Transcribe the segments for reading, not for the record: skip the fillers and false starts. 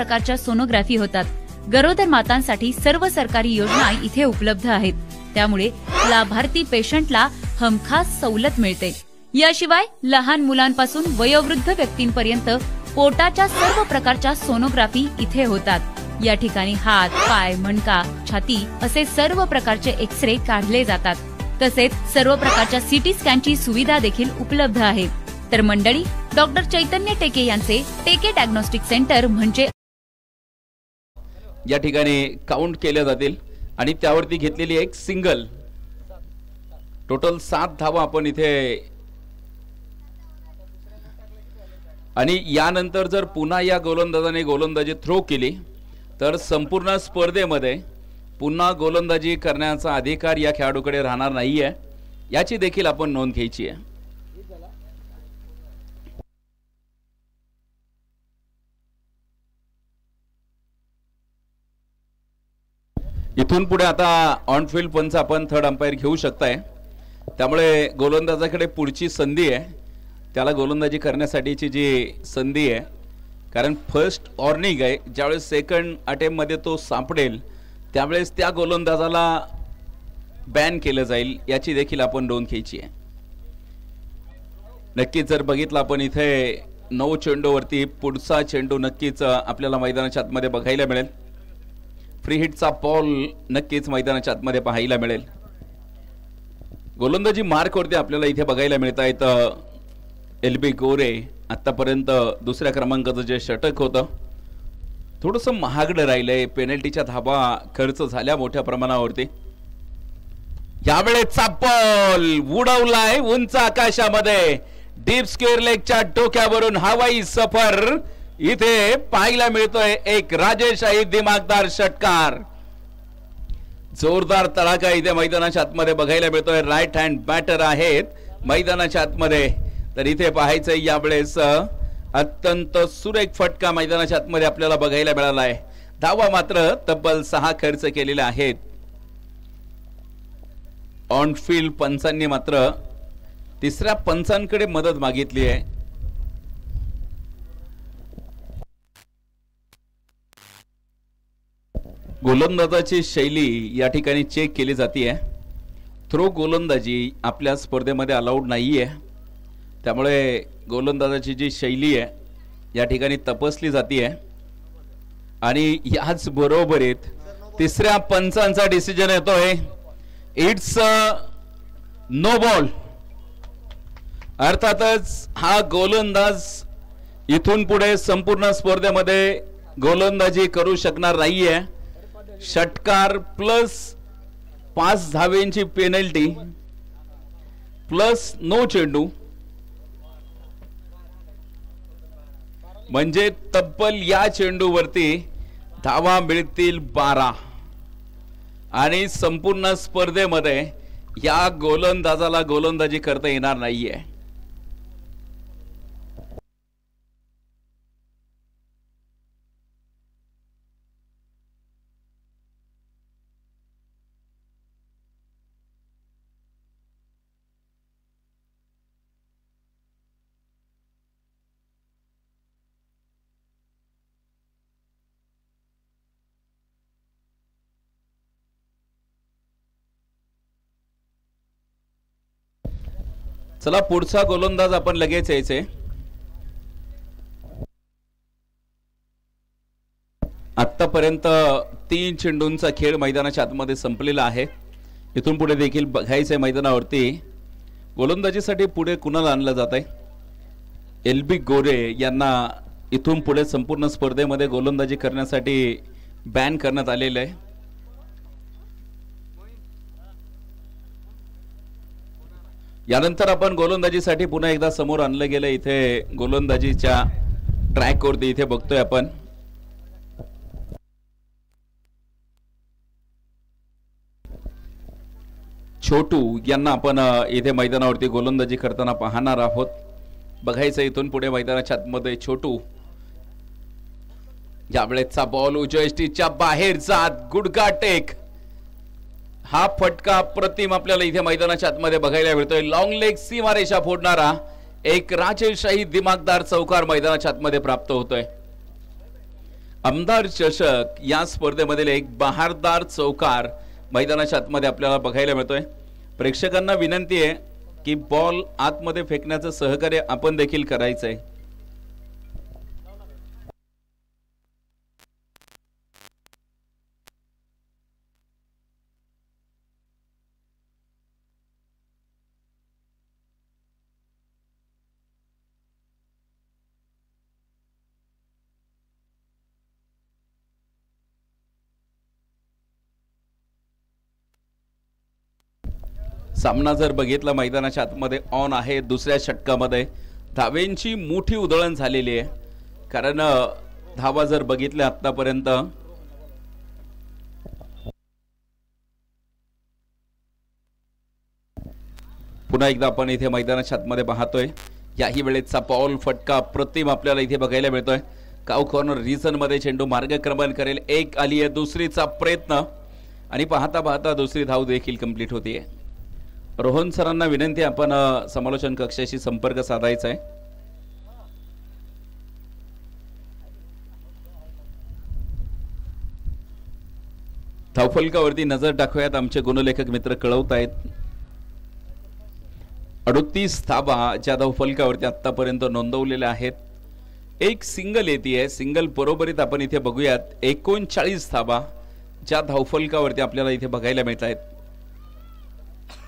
प्रकारच्या सोनोग्राफी होतात। गरोदर मातांसाठी सर्व सरकारी योजना इथे उपलब्ध आहेत, त्यामुळे लाभार्थी पेशंटला हमखास सवलत मिळते। याशिवाय लहान मुलांपासून वयोवृद्ध व्यक्तींपर्यंत पोटाच्या सर्व प्रकारच्या सोनोग्राफी इथे होतात। या ठिकाणी हात, पाय, मणका, छाती असे सर्व प्रकारचे एक्सरे काढले जातात। तसेच सर्व प्रकारच्या सीटी स्कॅनची सुविधा देखील उपलब्ध आहे। तर मंडळी, डॉक्टर चैतन्य टेके यांचे टेके डायग्नोस्टिक सेंटर म्हणजे या ठिकाणी काउंट केल्या जातील आणि त्यावरती घेतलेली एक सिंगल टोटल 7 धावा आपण इथे, आणि यानंतर जर पुन्हा या गोलंदाजाने गोलंदाजी थ्रो केली तर संपूर्ण स्पर्धेमध्ये पुन्हा गोलंदाजी करण्याचा अधिकार या खेळाडूकडे राहणार नाहीये, याची देखील आपण नोंद घ्यायची आहे। इथून पुढे आता ऑन फील्ड पंच आपण थर्ड अंपायर घेऊ शकताय, त्यामुळे गोलंदाजाकडे पुढची संधी आहे, त्याला गोलंदाजी करण्यासाठीची जी संधी आहे, कारण फर्स्ट वॉर्निंग आहे, ज्यावेळेस सेकंड अटेम्प्ट मध्ये तो सापडेल त्यावेळेस त्या गोलंदाजाला बॅन केलं जाईल, याची देखील आपण नोंद घ्यायची आहे। नक्कीच जर बघितलं आपण इथे 9 चेंडूवरती पुढचा चेंडू नक्कीच आपल्याला मैदानाच्या आतमध्ये बघायला मिळेल। फ्री हिटचा बॉल नक्कीच मैदानाच्या आतमध्ये पाहायला मिळेल। गोलंदाजी मार्कवरती आपल्याला इथे बघायला मिळत आहेत एलबी गोरे, आतापर्यंत दुसऱ्या क्रमांकाचं जे षटक होतं थोडंसं महागडं राहिलंय, पेनल्टीच्या धाबा खर्च झाल्या मोठ्या प्रमाणावरती। यावेळेचा बॉल उडवलाय उंच आकाशामध्ये, डीप स्क्वेअर लेगच्या डोक्यावरून हवाई सफर इथे पाहायला मिळतोय, एक राजेशाही दिमागदार षटकार, जोरदार तडाखा इथे मैदानाच्या आतमध्ये बघायला मिळतोय। राईट हँड बॅटर आहेत मैदानाच्या आतमध्ये, तर इथे पाहायचंय यावेळेस अत्यंत सुरेख फटका मैदानाच्या आतमध्ये आपल्याला बघायला मिळाला आहे। धावा मात्र तब्बल 6 खर्च केलेले आहेत। ऑन फील्ड पंचांनी मात्र तिसऱ्या पंचांकडे मदत मागितली आहे। गोलंदाजाची शैली या ठिकाणी चेक केली जाते। थ्रो गोलंदाजी आपल्या स्पर्धेमध्ये अलाउड नाहीये, त्यामुळे गोलंदाजाची जी शैली आहे या ठिकाणी तपासली जाते आणि याच बरोबरीत तिसऱ्या पंचांचा डिसिजन येतोय, इट्स नो बॉल। अर्थातच हा गोलंदाज इथून पुढे संपूर्ण स्पर्धेमध्ये गोलंदाजी करू शकणार नाहीये। षटकार प्लस 5 धावेंची पेनल्टी प्लस 9 चेंडू, म्हणजे तब्बल या चेंडूवरती धावा मिळतील 12 आणि संपूर्ण स्पर्धेमध्ये या गोलंदाजाला गोलंदाजी करता येणार नाहीये। चला पुढचा गोलंदाज आपण लगेच यायचे। आतापर्यंत 3 चेंडूंचा खेळ मैदानाच्या आतमध्ये संपलेला आहे। इथून पुढे देखील बघायचे मैदानावरती गोलंदाजीसाठी पुढे कुणाला आणलं जात आहे। एलबी गोरे यांना इथून पुढे संपूर्ण स्पर्धेमध्ये गोलंदाजी करण्यासाठी बॅन करण्यात आलेलं आहे। यानंतर आपण गोलंदाजीसाठी पुन्हा एकदा समोर आणलं गेलं, इथे गोलंदाजीच्या ट्रॅक वरती इथे बघतोय आपण छोटू यांना आपण इथे मैदानावरती गोलंदाजी करताना पाहणार आहोत। बघायचं इथून पुढे मैदानाच्या आतमध्ये छोटू, यावेळेचा बॉल उजयष्टीच्या बाहेर जात गुडघा टेक, हा फटका अप्रतिम आपल्याला इथे मैदानाच्या आतमध्ये बघायला मिळतोय। लॉंग लेग सीमारेषा फोडणारा एक राजेशाही दिमागदार चौकार मैदानाच्या आतमध्ये प्राप्त होतोय। आमदार चषक या स्पर्धेमधील एक बहारदार चौकार मैदानाच्या आतमध्ये आपल्याला बघायला मिळतोय। प्रेक्षकांना विनंती आहे की बॉल आतमध्ये फेकण्याचं सहकार्य आपण देखील करायचंय। सामना जर बघितला मैदानाच्या आतमध्ये ऑन आहे। दुसऱ्या षटकामध्ये धावेंची मोठी उधळण झालेली आहे, कारण धावा जर बघितल्या आतापर्यंत पुन्हा एकदा आपण इथे मैदानाच्या आतमध्ये पाहतोय। याही वेळेचा पॉल फटका प्रतिम आपल्याला इथे बघायला मिळतोय। काव कॉर्नर रिजन मध्ये चेंडू मार्गक्रमण करेल। एक आली आहे, दुसरीचा प्रयत्न आणि पाहता पाहता दुसरी धाव देखील कंप्लीट होतीये। रोहन सरांना विनंती, आपण समालोचन कक्षाशी संपर्क साधायचा आहे। धावफलकावरती नजर टाकूयात, आमचे गुणलेखक मित्र कळवत आहेत 38 धावा ज्या धावफलकावरती आतापर्यंत नोंदवलेल्या आहेत। एक सिंगल येते, सिंगल बरोबरीत आपण इथे बघूयात 39 धावा ज्या धावफलकावरती आपल्याला इथे बघायला मिळत आहेत।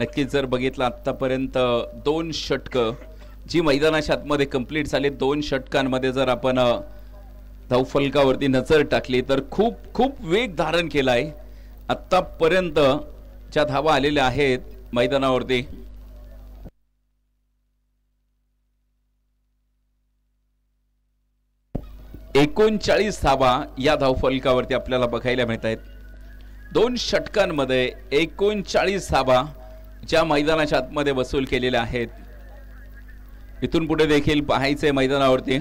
नक्कीच जर बघितलं आतापर्यंत 2 षटक जी मैदानाच्या आतमध्ये कंप्लीट झाले, 2 षटकांमध्ये जर आपण धावफलकावरती नजर टाकली तर खूप खूप वेग धारण केलाय आतापर्यंत ज्या धावा आलेल्या आहेत मैदानावरती। एकोणचाळीस धावा या धावफलकावरती आपल्याला बघायला मिळत आहेत। 2 षटकांमध्ये 39 धावा ज्या मैदानाच्या आतमध्ये वसूल केलेल्या आहेत। इथून पुढे देखील पाहायचे मैदानावरती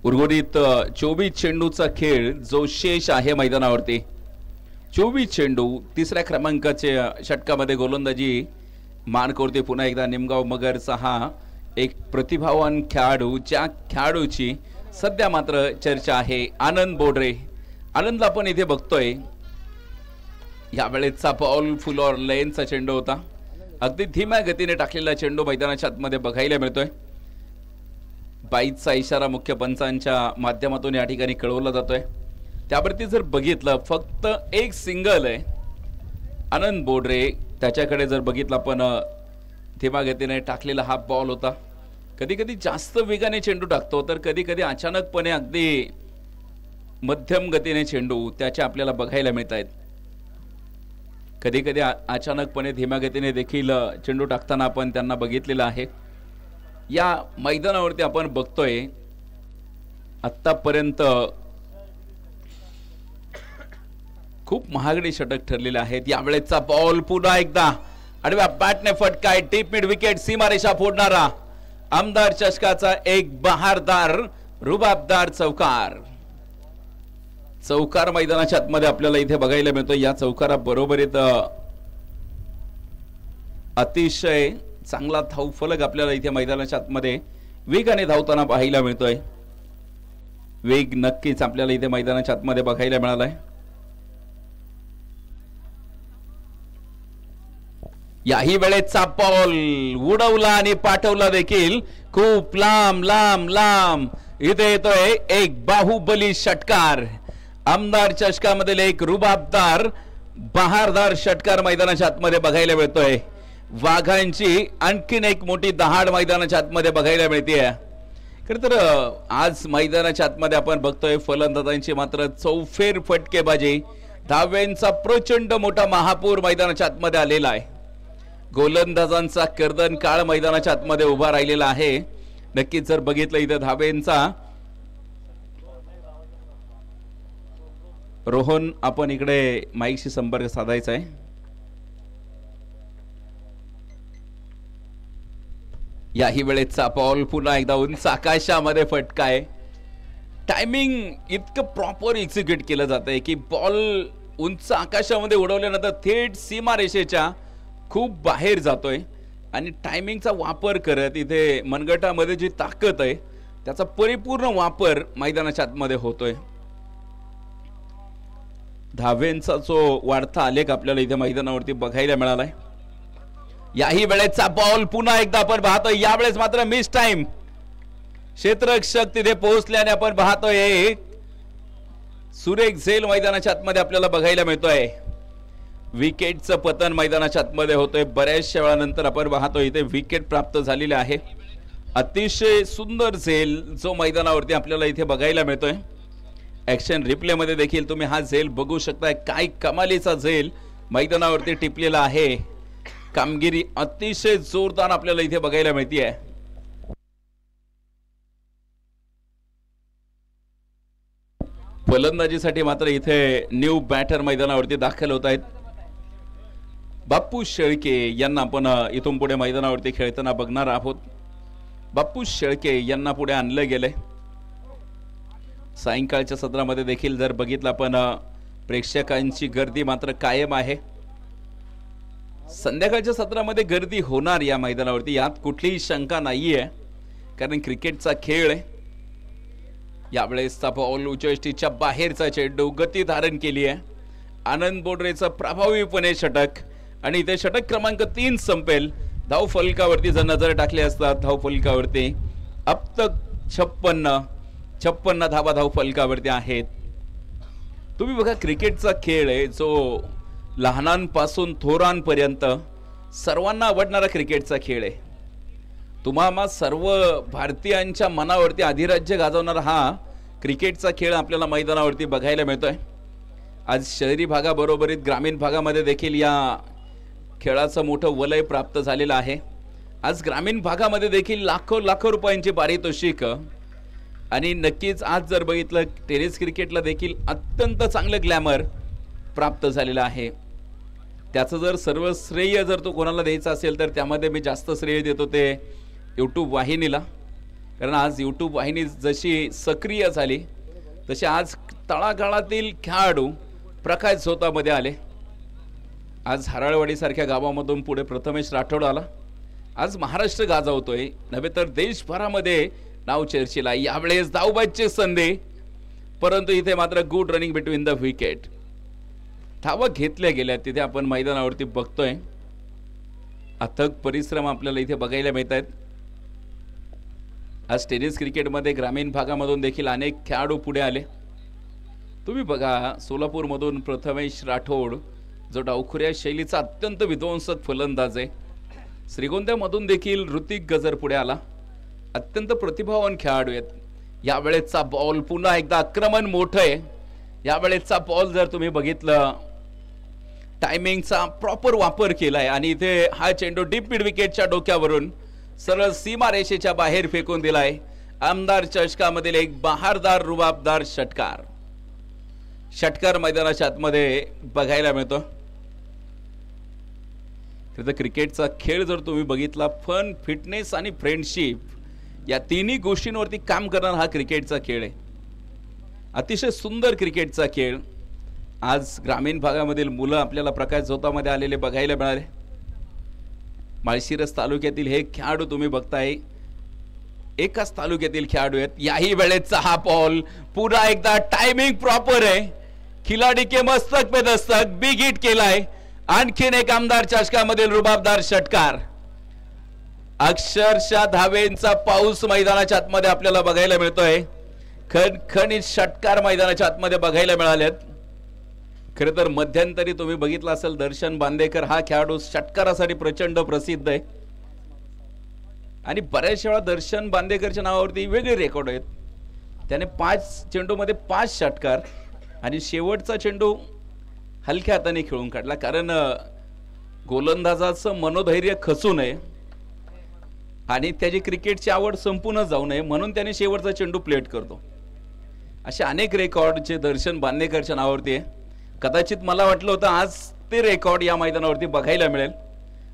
उर्वरित 24 चेंडूचा खेळ जो शेष आहे मैदानावरती। 24 चेंडू, तिसऱ्या क्रमांकाचे षटकामध्ये गोलंदाजी मानकरते पुन्हा एकदा निमगाव मगरचा हा एक प्रतिभावान खेळाडू, ज्या खेळाडूची सध्या मात्र चर्चा आहे, आनंद बोडरे। आनंदला आपण इथे बघतोय। या वेळेचा बॉल फुल ऑर लेनचा चेंडू होता, अगदी धीम्या गतीने टाकलेला चेंडू मैदानाच्या आतमध्ये बघायला मिळतोय। बाईचा इशारा मुख्य पंचांच्या माध्यमातून या ठिकाणी कळवला जातोय। त्यावरती जर बघितलं फक्त एक सिंगल आहे आनंद बोडरे, त्याच्याकडे जर बघितलं आपण धीम्या गतीने टाकलेला हा बॉल होता। कधी कधी जास्त वेगाने चेंडू टाकतो तर कधी कधी अचानकपणे अगदी मध्यम गतीने चेंडू त्याचे आपल्याला बघायला मिळत आहेत। कधी कधी अचानकपणे धीम्या गतीने देखील चेंडू टाकताना आपण त्यांना बघितलेलं आहे। या मैदानावरती आपण बघतोय आतापर्यंत खूप महागडे षटक ठरलेले आहेत। यावेळेचा बॉल पुन्हा एकदा आडव्या बॅटने फटकाय, डीप मिड विकेट, सीमारेषा फोडणारा आमदार चषकाचा एक बहारदार रुबाबदार चौकार। चौकार मैदानाच्या आतमध्ये आपल्याला इथे बघायला मिळतो। या चौकारा बरोबरीत अतिशय चांगला धावफलक आपल्याला इथे मैदानाच्या आतमध्ये वेगाने धावताना पाहायला मिळतोय। वेग नक्कीच आपल्याला इथे मैदानाच्या आतमध्ये बघायला मिळालाय। याही वेळेचा बॉल उडवला आणि पाठवला देखील खूप लांब लांब लांब। इथे येतोय एक बाहुबली षटकार, आमदार चषकामधील एक रुबाबदार बहारदार षटकार मैदानाच्या आतमध्ये बघायला मिळतोय। वाघांची आणखीन एक मोठी दहाड मैदानाच्या आतमध्ये बघायला मिळतेय। खरं तर आज मैदानाच्या आतमध्ये आपण बघतोय फलंदाजांची मात्र चौफेर फटकेबाजी, धाव्यांचा प्रचंड मोठा महापूर मैदानाच्या आतमध्ये आलेला आहे। गोलंदाजांचा कर्दन काळ मैदानाच्या आतमध्ये उभा राहिलेला आहे। नक्कीच जर बघितलं इथे धावेंचा रोहन, आपण इकडे माईकशी संपर्क साधायचा आहे। याही वेळेचा बॉल पुन्हा एकदा उंच आकाशामध्ये फटकाय। टायमिंग इतकं प्रॉपर एक्झिक्यूट केलं जातंय की बॉल उंच आकाशामध्ये उडवल्यानंतर थेट सीमारेषेच्या खूप बाहेर जातोय आणि टायमिंगचा वापर करत इथे मनगटामध्ये जी ताकद आहे त्याचा परिपूर्ण वापर मैदानाच्या आतमध्ये होतोय. धावेंचा जो वाढता आलेख आपल्याला इथे मैदानावरती बघायला मिळालाय. याही वेळेचा बॉल पुन्हा एकदा आपण पाहतोय, यावेळेस मात्र मिस टाइम. क्षेत्ररक्षक तिथे पोहोचल्याने आपण पाहतोय एक सुरेख झेल मैदानाच्या आतमध्ये आपल्याला बघायला मिळतोय. विकेटचं पतन मैदानाच्या आतमध्ये होतोय. बऱ्याचशा वेळानंतर आपण पाहतोय इथे विकेट प्राप्त झालेले आहे. अतिशय सुंदर झेल जो मैदानावरती आपल्याला इथे बघायला मिळतोय. ऍक्शन रिप्ले मध्ये देखील तुम्ही हा झेल बघू शकताय. काय कमालीचा झेल मैदानावरती टिपलेला आहे. कामगिरी अतिशय जोरदार आपल्याला इथे बघायला मिळतीये. फलंदाजीसाठी मात्र इथे न्यू बॅटर मैदानावरती दाखल होत आहेत. बाप्पू शेळके यांना आपण इथून पुढे मैदानावरती खेळताना बघणार आहोत. बाप्पू शेळके यांना पुढे आणलं गेलंय. सायंकाळच्या सत्रामध्ये देखील जर बघितलं आपण प्रेक्षकांची गर्दी मात्र कायम आहे. संध्याकाळच्या सत्रामध्ये गर्दी होणार या मैदानावरती, यात कुठलीही शंका नाहीये, कारण क्रिकेटचा खेळ आहे. यावेळेसचा बॉल उच्चष्टीच्या बाहेरचा चेंडू गती धारण केली आहे. आनंद बोडरेचा प्रभावीपणे षटक आणि इथे षटक क्रमांक 3 संपेल. धाव फलकावरती जर नजर टाकली असतात, धाव फलकावरती अब तक 56 धावा धाव फलकावरती आहेत. तुम्ही बघा, क्रिकेटचा खेळ आहे जो लहानांपासून थोरांपर्यंत सर्वांना आवडणारा क्रिकेटचा खेळ आहे. तुम्हा सर्व भारतीयांच्या मनावरती अधिराज्य गाजवणारा हा क्रिकेटचा खेळ आपल्याला मैदानावरती बघायला मिळतोय. आज शहरी भागाबरोबरीत ग्रामीण भागामध्ये देखील या खेळाचं मोठं वलय प्राप्त झालेलं आहे. आज ग्रामीण भागामध्ये देखील लाखो रुपयांची पारितोषिक आणि नक्कीच आज जर बघितलं टेनिस क्रिकेटला देखील अत्यंत चांगलं ग्लॅमर प्राप्त झालेलं आहे. त्याचं जर सर्व श्रेय जर तो कोणाला द्यायचा असेल तर त्यामध्ये मी जास्त श्रेय देतो ते यूट्यूब वाहिनीला. कारण आज यूट्यूब वाहिनी जशी सक्रिय झाली तसे आज तळागाळातील खेळाडू प्रकाश झोतामध्ये आले. आज हराळवाडी सारख्या गावामधून पुढे प्रथमेश राठोड आला. आज महाराष्ट्र गाजवतोय नव्हे तर देशभरामध्ये नाव चर्चेला. यावेळेस धावबादची संधी, परंतु इथे मात्र good running between the wicket. धावा घेतल्या गेल्या तिथे आपण मैदानावरती बघतोय. अथक परिश्रम आपल्याला इथे बघायला मिळत आहेत. आज टेनिस क्रिकेटमध्ये ग्रामीण भागामधून देखील अनेक खेळाडू पुढे आले. तुम्ही बघा, सोलापूरमधून प्रथमेश राठोड जो डावखुऱ्या शैलीचा अत्यंत विध्वंसक फलंदाज आहे. श्रीगोंद्यामधून देखील ऋतिक गजर पुढे आला. अत्यंत प्रतिभावान खेळाडू आहेत. यावेळेचा बॉल पुन्हा एकदा आक्रमण मोठं आहे. यावेळेचा बॉल जर तुम्ही बघितलं टायमिंगचा प्रॉपर वापर केलाय आणि इथे हा चेंडू डीप मिड विकेटच्या डोक्यावरून सरळ सीमा रेषेच्या बाहेर फेकून दिलाय. आमदार चषकामधील एक बहारदार रुबाबदार षटकार मैदानाच्या आतमध्ये बघायला मिळतो. तर क्रिकेटचा खेळ जर तुम्ही बघितला, फन, फिटनेस आणि फ्रेंडशिप या तिन्ही गोष्टींवरती काम करणारा हा क्रिकेटचा खेळ आहे. अतिशय सुंदर क्रिकेटचा खेळ. आज ग्रामीण भागामधील मुलं आपल्याला प्रकाश झोतामध्ये आलेले बघायला मिळाले. माळशिरस तालुक्यातील हे खेळाडू तुम्ही बघताय, एकाच तालुक्यातील खेळाडू आहेत. याही वेळेचा हा बॉल पुन्हा एकदा टायमिंग प्रॉपर आहे. खिलाडी के मस्तक पे दस्तक, बिग हिट केलाय. आणखीन एक आमदार चषकामधील रुबाबदार षटकार. अक्षरशः धावेंचा पाऊस मैदानाच्या आतमध्ये आपल्याला बघायला मिळतोय. खणखणीत षटकार मैदानाच्या आतमध्ये बघायला मिळालेत. खरं तर मध्यंतरी तुम्ही बघितलं असेल, दर्शन बांदेकर हा खेळाडू षटकारासाठी प्रचंड प्रसिद्ध आहे आणि बऱ्याच वेळा दर्शन बांदेकरच्या नावावरती वेगळे रेकॉर्ड आहेत. त्याने 5 चेंडूमध्ये 5 षटकार आणि शेवटचा चेंडू हलक्या हाताने खेळून काढला. कारण गोलंदाजाचं मनोधैर्य खचू नये आणि त्याची क्रिकेटची आवड संपूर्ण जाऊ नये म्हणून त्याने शेवटचा चेंडू प्लेट करतो. असे अनेक रेकॉर्ड जे दर्शन बांदेकरच्या नावावरती आहे. कदाचित मला वाटलं होतं आज ते रेकॉर्ड या मैदानावरती बघायला मिळेल.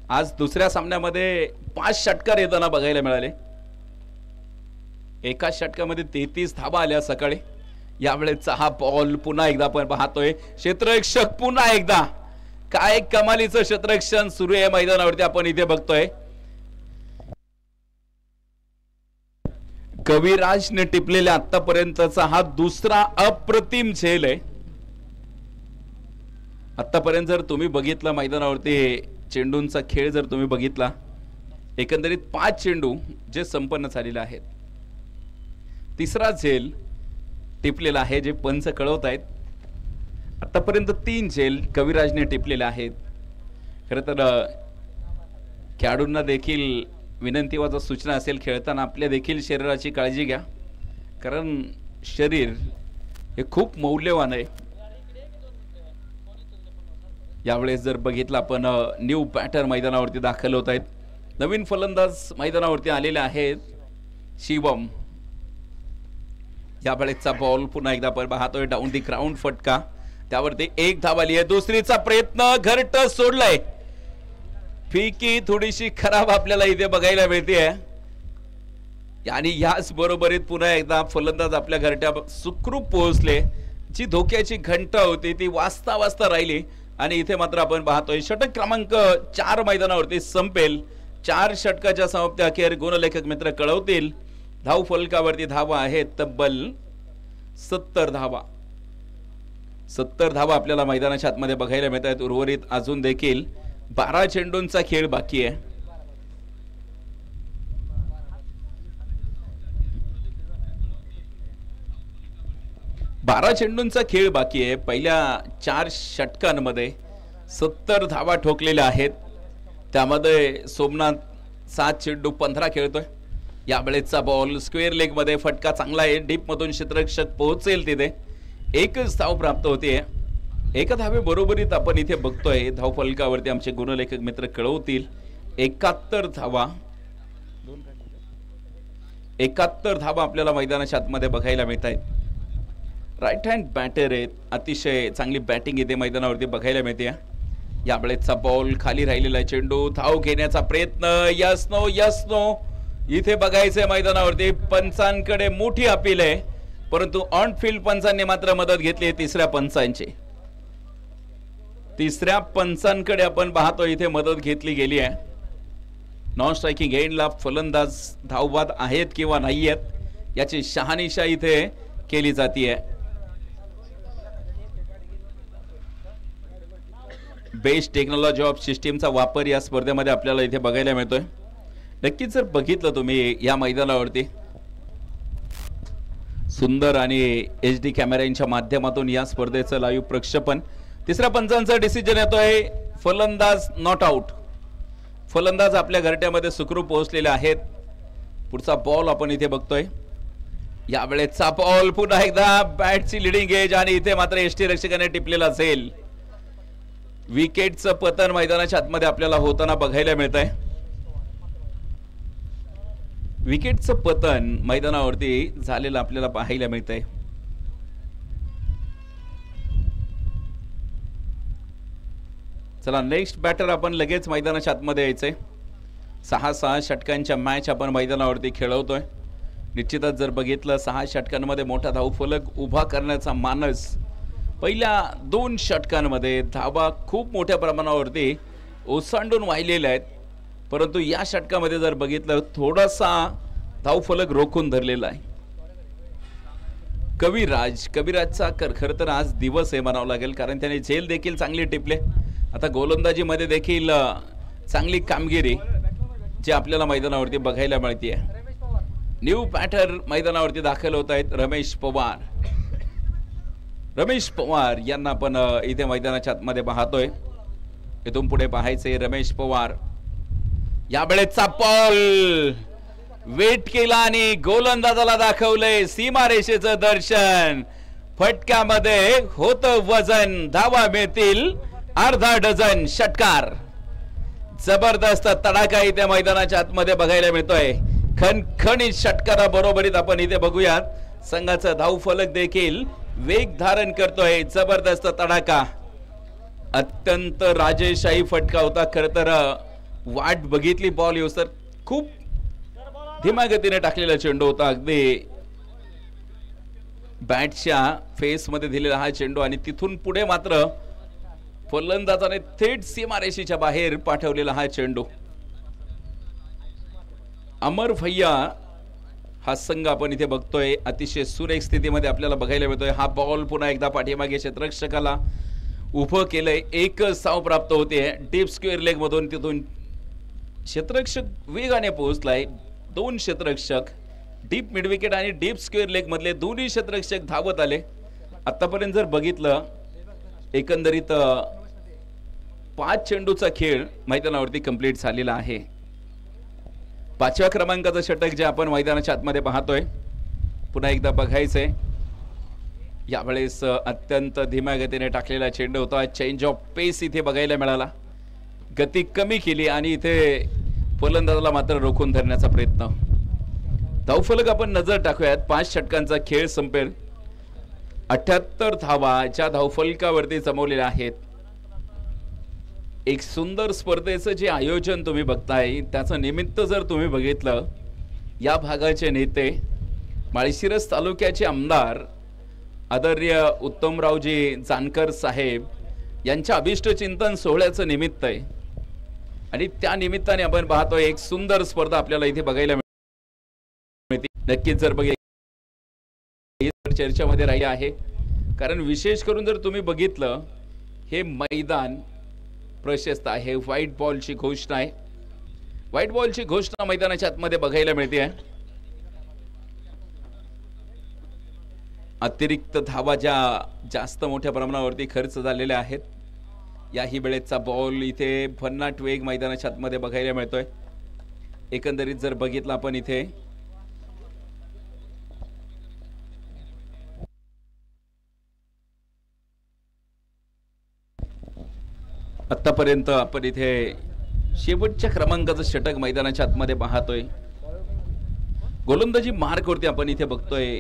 आज दुसऱ्या सामन्यामध्ये 5 षटकार येताना बघायला मिळाले. एका षटकामध्ये 33 धावा आल्या सकाळी. यावेळेचा हा बॉल पुन्हा एकदा आपण पाहतोय. क्षेत्ररक्षक पुन्हा एकदा, काय कमालीचं क्षेत्ररक्षण सुरू आहे मैदानावरती आपण इथे बघतोय. कविराजने टिपलेला आतापर्यंतचा हा दुसरा अप्रतिम झेल आहे. आतापर्यंत जर तुम्ही बघितलं मैदानावरती चेंडूंचा खेळ जर तुम्ही बघितला, एकंदरीत 5 चेंडू जे संपन्न झालेले आहेत. तिसरा झेल टिपलेला आहे जे पंच कळवत आहेत. आतापर्यंत 3 झेल कविराजने टिपलेले आहेत. खरं तर खेळाडूंना देखील विनंती व सूचना असेल, खेळताना आपल्या देखील शरीराची काळजी घ्या, कारण शरीर हे खूप मौल्यवान आहे. यावेळेस जर बघितलं आपण न्यू बॅटर मैदानावरती दाखल होत आहेत. नवीन फलंदाज मैदानावरती आलेले आहेत शिवम. यावेळेसचा बॉल पुन्हा एकदा आपण पाहतोय डाऊन दी ग्राउंड फटका, त्यावरती 1 धाव आली आहे. दुसरीचा प्रयत्न घरट सोडलाय. फिकी थोडीशी खराब आपल्याला इथे बघायला मिळते आणि याच बरोबरीत पुन्हा एकदा फलंदाज आपल्या घरट्या सुखरूप पोहोचले. जी धोक्याची घंटा होती ती वाजता वाजता राहिली आणि इथे मात्र आपण पाहतोय षटक क्रमांक 4 मैदानावरती संपेल. 4 षटकाच्या समाप्ती अखेर गुणलेखक मित्र कळवतील. धाव फलकावरती धावा आहेत तब्बल 70 धावा. 70 धावा आपल्याला मैदानाच्या आतमध्ये बघायला मिळत आहेत. उर्वरित अजून देखील 12 चेंडूंचा खेळ बाकी आहे. बारा चेंडूंचा खेळ बाकी आहे. पहिल्या 4 षटकांमध्ये 70 धावा ठोकलेल्या आहेत. त्यामध्ये सोमनाथ 7 चेंडू 15 खेळतोय. यावेळेसचा बॉल स्क्वेअर लेग मध्ये फटका चांगला आहे. डीप मधून क्षेत्ररक्षक पोहोचेल तिथे. 1च धाव प्राप्त होते. 1 धावे बरोबरीत आपण इथे बघतोय. धाव फलकावरती आमचे गुणलेखक मित्र कळवतील 71 धावा. 71 धावा आपल्याला मैदानाच्या आतमध्ये बघायला मिळत आहेत. राईट हँड बॅटर आहेत. अतिशय चांगली बॅटिंग इथे मैदानावरती बघायला मिळते. यावेळेसचा बॉल खाली राहिलेला चेंडू धाव घेण्याचा प्रयत्न. यस नो यस नो इथे बघायचंय मैदानावरती. पंचांकडे मोठी अपील आहे, परंतु ऑन फील्ड पंचांनी मात्र मदत घेतली. तिसऱ्या पंचांकडे आपण पाहतो इथे मदत घेतली गेली आहे. नॉन स्ट्रायकिंग एंडला फलंदाज धावबाद आहेत किंवा नाही आहेत याची शहानिशा इथे केली जाते. बेस्ट टेक्नॉलॉजी ऑफ सिस्टीमचा वापर या स्पर्धेमध्ये आपल्याला इथे बघायला मिळतोय. नक्कीच जर बघितलं तुम्ही या मैदानावरती सुंदर आणि HD कॅमेऱ्यांच्या माध्यमातून या स्पर्धेचं लाईव्ह प्रक्षेपण. तिसऱ्या पंचांचा डिसिजन येतोय. फलंदाज नॉट आउट. फलंदाज आपल्या घरट्यामध्ये सुखरूप पोहोचलेले आहेत. पुढचा बॉल आपण इथे बघतोय. यावेळेसचा बॉल पुन्हा एकदा बॅटची लिडिंग एज आणि इथे मात्र ST रक्षकाने टिपलेला असेल. विकेटचं पतन मैदानाच्या आतमध्ये आपल्याला होताना बघायला मिळत आहे. विकेटचं पतन मैदानावरती झालेलं आपल्याला पाहायला मिळत आहे. चला नेक्स्ट बॅटर आपण लगेच मैदानाच्या आतमध्ये यायचंय. 6 षटकांच्या मॅच आपण मैदानावरती खेळवतोय. निश्चितच जर बघितलं 6 षटकांमध्ये मोठा धावफलक उभा करण्याचा मानस पहिल्या 2 षटकांमध्ये धावा खूप मोठ्या प्रमाणावरती ओसांडून वाहिलेल्या आहेत, परंतु या षटकामध्ये जर बघितलं थोडासा धावफलक रोखून धरलेला आहे. कविराजचा खरं तर आज दिवस आहे म्हणावं लागेल, कारण त्याने झेल देखील चांगली टिपले. आता गोलंदाजीमध्ये देखील चांगली कामगिरी जी आपल्याला मैदानावरती बघायला मिळते. न्यू बॅटर मैदानावरती दाखल होत आहेत रमेश पवार यांना आपण इथे मैदानाच्या आतमध्ये पाहतोय. इथून पुढे पाहायचे रमेश पवार. यावेळेसचा बॉल वेट केला आणि गोलंदाजाला दाखवलंय सीमारेषेचं दर्शन. फटक्यामध्ये होत वजन. धावा मिळतील अर्धा डझन. षटकार जबरदस्त तडाखा इथे मैदानाच्या आतमध्ये बघायला मिळतोय. खणखणीत षटकारा बरोबरीत आपण इथे बघूयात संघाचा धावफलक देखील वेग धारण करतोय. जबरदस्त तडाखा. अत्यंत राजेशाही फटका होता. खरं तर वाट बघितली बॉल येऊ सर खूप धीम्या गतीने टाकलेला चेंडू होता. अगदी बॅटच्या फेस मध्ये दिलेला हा चेंडू आणि तिथून पुढे मात्र फलंदाजाने थेट सीमारेषेच्या बाहेर पाठवलेला हा चेंडू. अमर भैया हा संघ आपण इथे बघतोय अतिशय सुरेख स्थितीमध्ये आपल्याला बघायला मिळतोय। हा बॉल पुन्हा एकदा पाठीमागे क्षेत्ररक्षकाला उभं केलंय, एक साव प्राप्त होते डीप स्क्वेअर लेग मधून, तिथून क्षेत्ररक्षक वेगाने पोहोचलाय। दोन क्षेत्ररक्षक डीप मिड विकेट आणि डीप स्क्वेअर लेग मधले दोन्ही क्षेत्ररक्षक धावत आले। आतापर्यंत जर बघितलं एकंदरीत 5 चेंडूचा खेळ मैदानावरती कंप्लीट झालेला आहे। 5व्या क्रमांकाचं षटक जे आपण मैदानाच्या आतमध्ये पाहतोय पुन्हा एकदा बघायचंय। यावेळेस अत्यंत धीम्या गतीने टाकलेला चेंडू होता, चेंज ऑफ पेस इथे बघायला मिळाला, गती कमी केली आणि इथे फलंदाजाला मात्र रोखून धरण्याचा प्रयत्न। धावफलक आपण नजर टाकूयात, 5 षटकांचा खेळ संपेल, 78 धावा ज्या धावफलकावरती जमवलेल्या आहेत। एक सुंदर स्पर्धेचं जे आयोजन तुम्ही बघताय त्याचं निमित्त जर तुम्ही बघितलं, या भागाचे नेते माळशिरस तालुक्याचे आमदार आदरणीय उत्तमरावजी जानकर साहेब यांच्या अभिष्ट चिंतन सोहळ्याचं निमित्त आहे आणि त्या निमित्ताने आपण पाहतोय एक सुंदर स्पर्धा आपल्याला इथे बघायला मिळते। नक्कीच जर बघितलं चर्चेमध्ये राहिली आहे, कारण विशेष करून जर तुम्ही बघितलं हे मैदान प्रशस्त आहे। व्हाईट बॉलची घोषणा आहे, व्हाईट बॉलची घोषणा मैदानाच्या आतमध्ये बघायला मिळते। अतिरिक्त धावा ज्या जास्त मोठ्या प्रमाणावरती खर्च झालेल्या आहेत, याही वेळेचा बॉल इथे भन्नाट वेग मैदानाच्या आतमध्ये बघायला मिळतोय। एकंदरीत जर बघितलं आपण इथे आतापर्यंत आपण इथे शेवटच्या क्रमांकाचं षटक मैदानाच्या आतमध्ये पाहतोय। गोलंदाजी मार्कवरती आपण इथे बघतोय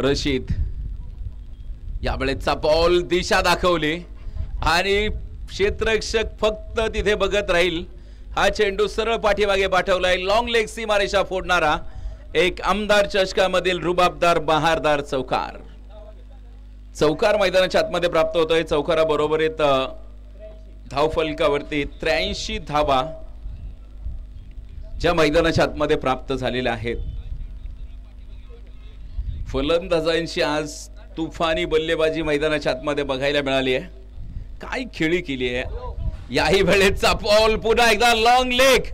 रशीद, यावेळेचा बॉल दिशा दाखवली आणि क्षेत्ररक्षक फक्त तिथे बघत राहील। हा चेंडू सरळ पाठीमागे पाठवलाय, लॉंग लेग सीमारेषा फोडणारा एक आमदार चषकामधील रुबाबदार बहारदार चौकार। चौकार मैदानाच्या आतमध्ये प्राप्त होतोय। चौकारा बरोबरीत धावफलकावरती 83 धावा ज्या मैदानाच्या आतमध्ये प्राप्त झालेल्या आहेत। फलंदाजांची आज तुफानी बल्लेबाजी मैदानाच्या आतमध्ये बघायला मिळाली आहे, काय खेळी केली आहे। याही वेळेचा बॉल पुन्हा एकदा लॉंग लेग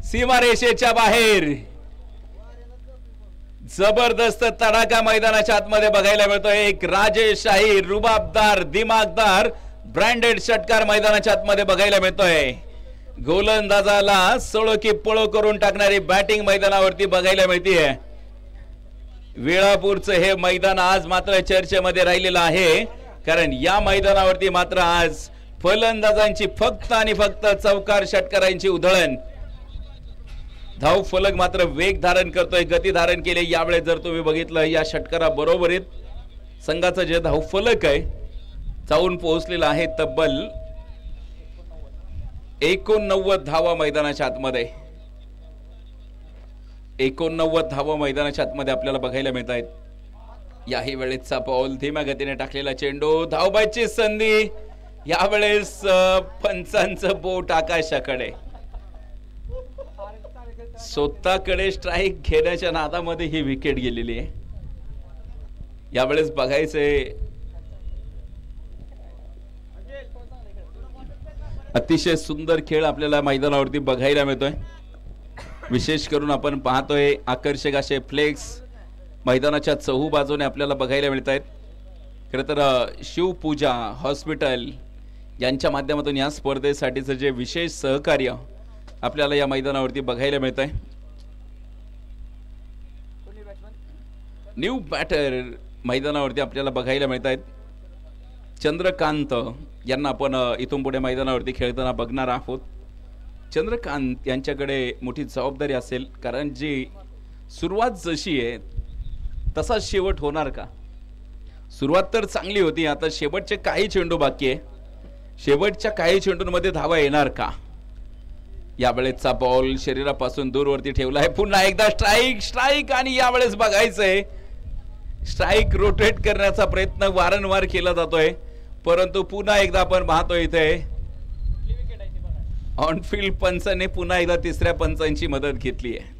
सीमारेषेच्या बाहेर, जबरदस्त तडाखा मैदानाच्या आतमध्ये बघायला मिळतोय। एक राजेशाही रुबाबदार दिमागदार ब्रँडेड षटकार मैदानाच्या आतमध्ये बघायला मिळतोय। गोलंदाजाला सोळो की पळो करून टाकणारी बॅटिंग मैदानावरती बघायला मिळतीये। वेळापूरचं हे मैदान आज मात्र चर्चेमध्ये राहिलेलं आहे, कारण या मैदानावरती मात्र आज फलंदाजांची फक्त आणि फक्त चौकार षटकारांची उधळण। धाव फलक मात्र वेग धारण करतोय, गती धारण केले। यावेळेस जर तुम्ही बघितलं या षटकारा बरोबरीत संघाचं जे धाव फलक आहे जाऊन पोहोचलेला आहे तब्बल 89 धावा मैदानाच्या आतमध्ये। 89 धावा मैदानाच्या आतमध्ये आपल्याला बघायला मिळत आहेत। याही वेळेचा बॉल धीम्या गतीने टाकलेला चेंडू, धावबाची संधी, यावेळेस पंचांचं बोट आकाशाकडे, स्वतःकडे स्ट्राइक घेण्याच्या नादामध्ये ही विकेट गेलेली आहे। यावेळेस बघायचंय अतिशय सुंदर खेळ आपल्याला मैदानावरती बघायला मिळतोय। विशेष करून आपण पाहतोय आकर्षक असे फ्लेक्स मैदानाच्या चहू बाजूने आपल्याला बघायला मिळत आहेत। खरं तर शिवपूजा हॉस्पिटल यांच्या माध्यमातून या स्पर्धेसाठीचं जे विशेष सहकार्य आपल्याला या मैदानावरती बघायला मिळत आहे। न्यू बॅटर मैदानावरती आपल्याला बघायला मिळत आहेत। चंद्रकांत यांना आपण इथून पुढे मैदानावरती खेळताना बघणार आहोत। चंद्रकांत यांच्याकडे मोठी जबाबदारी असेल, कारण जी सुरुवात जशी आहे तसा शेवट होणार का? सुरुवात तर चांगली होती, आता शेवटचे काही चेंडू बाकी आहे, शेवटच्या काही चेंडूंमध्ये धावा येणार का? यावेळेचा बॉल शरीरापासून दूरवरती ठेवला आहे, पुन्हा एकदा स्ट्राइक स्ट्राइक आणि यावेळेस बघायचंय स्ट्राइक रोटेट करण्याचा प्रयत्न वारंवार केला जातोय, परंतु पुन्हा एकदा आपण पाहतोय इथे ऑनफील्ड पंचाने पुन्हा एकदा तिसऱ्या पंचांची मदत घेतली आहे।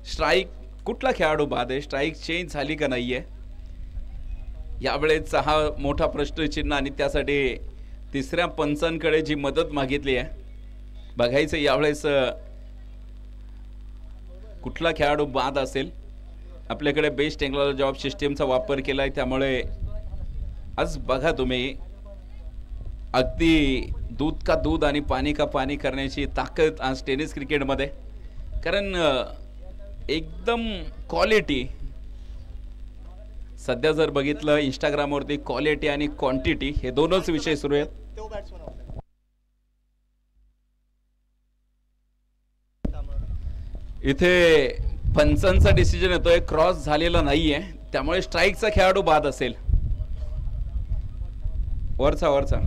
स्ट्राइक कुठला खेळाडू बाद आहे, स्ट्राईक चेंज झाली का नाहीये, यावेळेचा हा मोठा प्रश्नचिन्ह आणि त्यासाठी तिसऱ्या पंचांकडे जी मदत मागितली आहे बघायचं यावेळेस कुठला खेळाडू बाद असेल. आपल्याकडे बेस्ट टेक्नॉलॉजी ऑफ सिस्टीमचा वापर केलाय, त्यामुळे आज बघा तुम्ही अगदी दूध का दूध आणि पाणी का पाणी करण्याची ताकद आज टेनिस क्रिकेटमध्ये. कारण एकदम क्वालिटी सध्या जर बघितलं इंस्टाग्रामवरती क्वालिटी आणि क्वांटिटी हे दोनच विषय सुरू आहेत. इथे पंचांचा डिसिजन येतोय, क्रॉस झालेला नाहीये, त्यामुळे स्ट्राईकचा खेळाडू बाद असेल. वरचा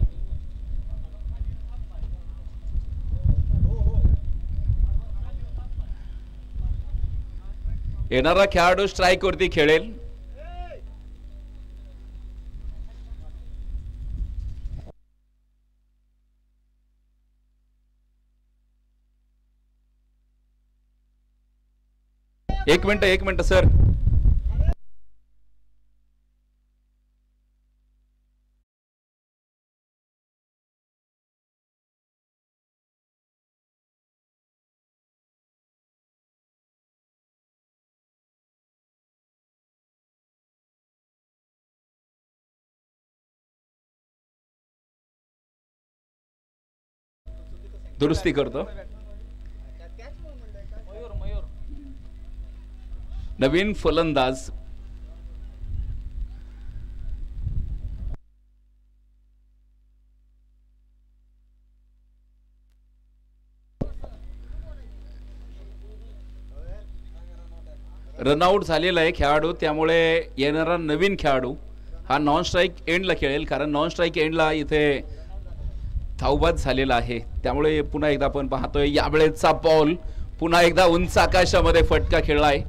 येणारा खेळाडू स्ट्राईक वरती खेळेल. एक मिनिट सर. दुरुस्ती करतो. नवीन फलंदाज रनआउट झालेला आहे खेळाडू, त्यामुळे येणारा नवीन खेळाडू हा नॉन स्ट्राईक एंडला खेळेल. कारण नॉन स्ट्राईक एंडला इथे धावबाद झालेला आहे, त्यामुळे पुन्हा एकदा आपण पाहतोय यावेळेचा बॉल पुन्हा एकदा उंच आकाशामध्ये फटका खेळलाय.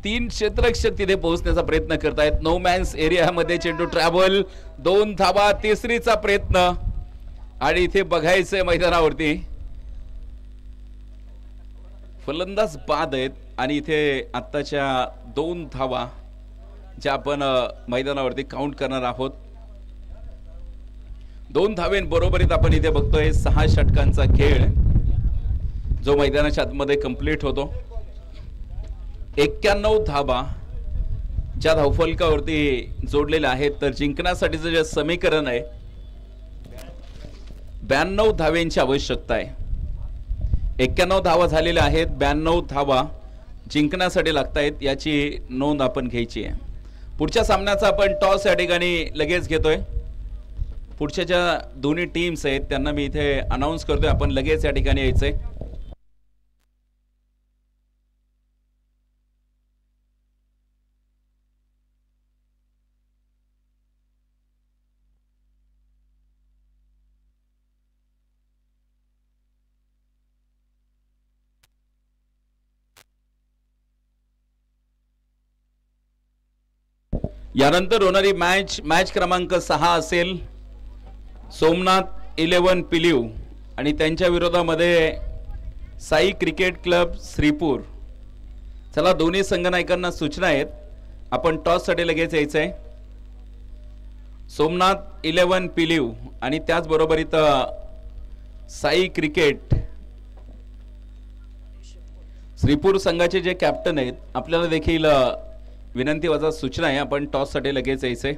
3 क्षेत्ररक्षक तिथे पोहोचण्याचा प्रयत्न करतायत. नो मॅन्स एरियामध्ये चेंडू ट्रॅव्हल, 2 धावा, तिसरीचा प्रयत्न आणि इथे बघायचंय मैदानावरती फलंदाज बाद आहेत आणि इथे आत्ताच्या 2 धावा ज्या आपण मैदानावरती काउंट करणार आहोत. 2 धावेंबरोबरीत आपण इथे बघतोय 6 षटकांचा खेळ जो मैदानाच्या आतमध्ये कंप्लीट होतो. 91 धावा ज्या धावफलकावरती जोडलेल्या आहेत. तर जिंकण्यासाठीचं जे समीकरण आहे 92 धावेंची आवश्यकता आहे. 91 धावा झालेल्या आहेत, 92 धावा जिंकण्यासाठी लागतायत, याची नोंद आपण घ्यायची आहे. पुढच्या सामन्याचा आपण टॉस या ठिकाणी लगेच घेतोय. पुढच्या ज्या दोन्ही टीम्स आहेत त्यांना मी इथे अनाउन्स करतोय, आपण लगेच या ठिकाणी यायचंय. यानंतर होणारी मॅच क्रमांक 6 असेल सोमनाथ 11 पिलीव आणि त्यांच्या विरोधामध्ये साई क्रिकेट क्लब श्रीपूर. चला दोन्ही संघनायकांना सूचना आहेत, आपण टॉस साठी लगेच यायचंय. सोमनाथ 11 पिलीव आणि त्याचबरोबर इथं साई क्रिकेट श्रीपूर संघाचे जे कॅप्टन आहेत आपल्याला देखील विनंती वजा सूचना आहे, आपण टॉस साठी लगेच यायचंय.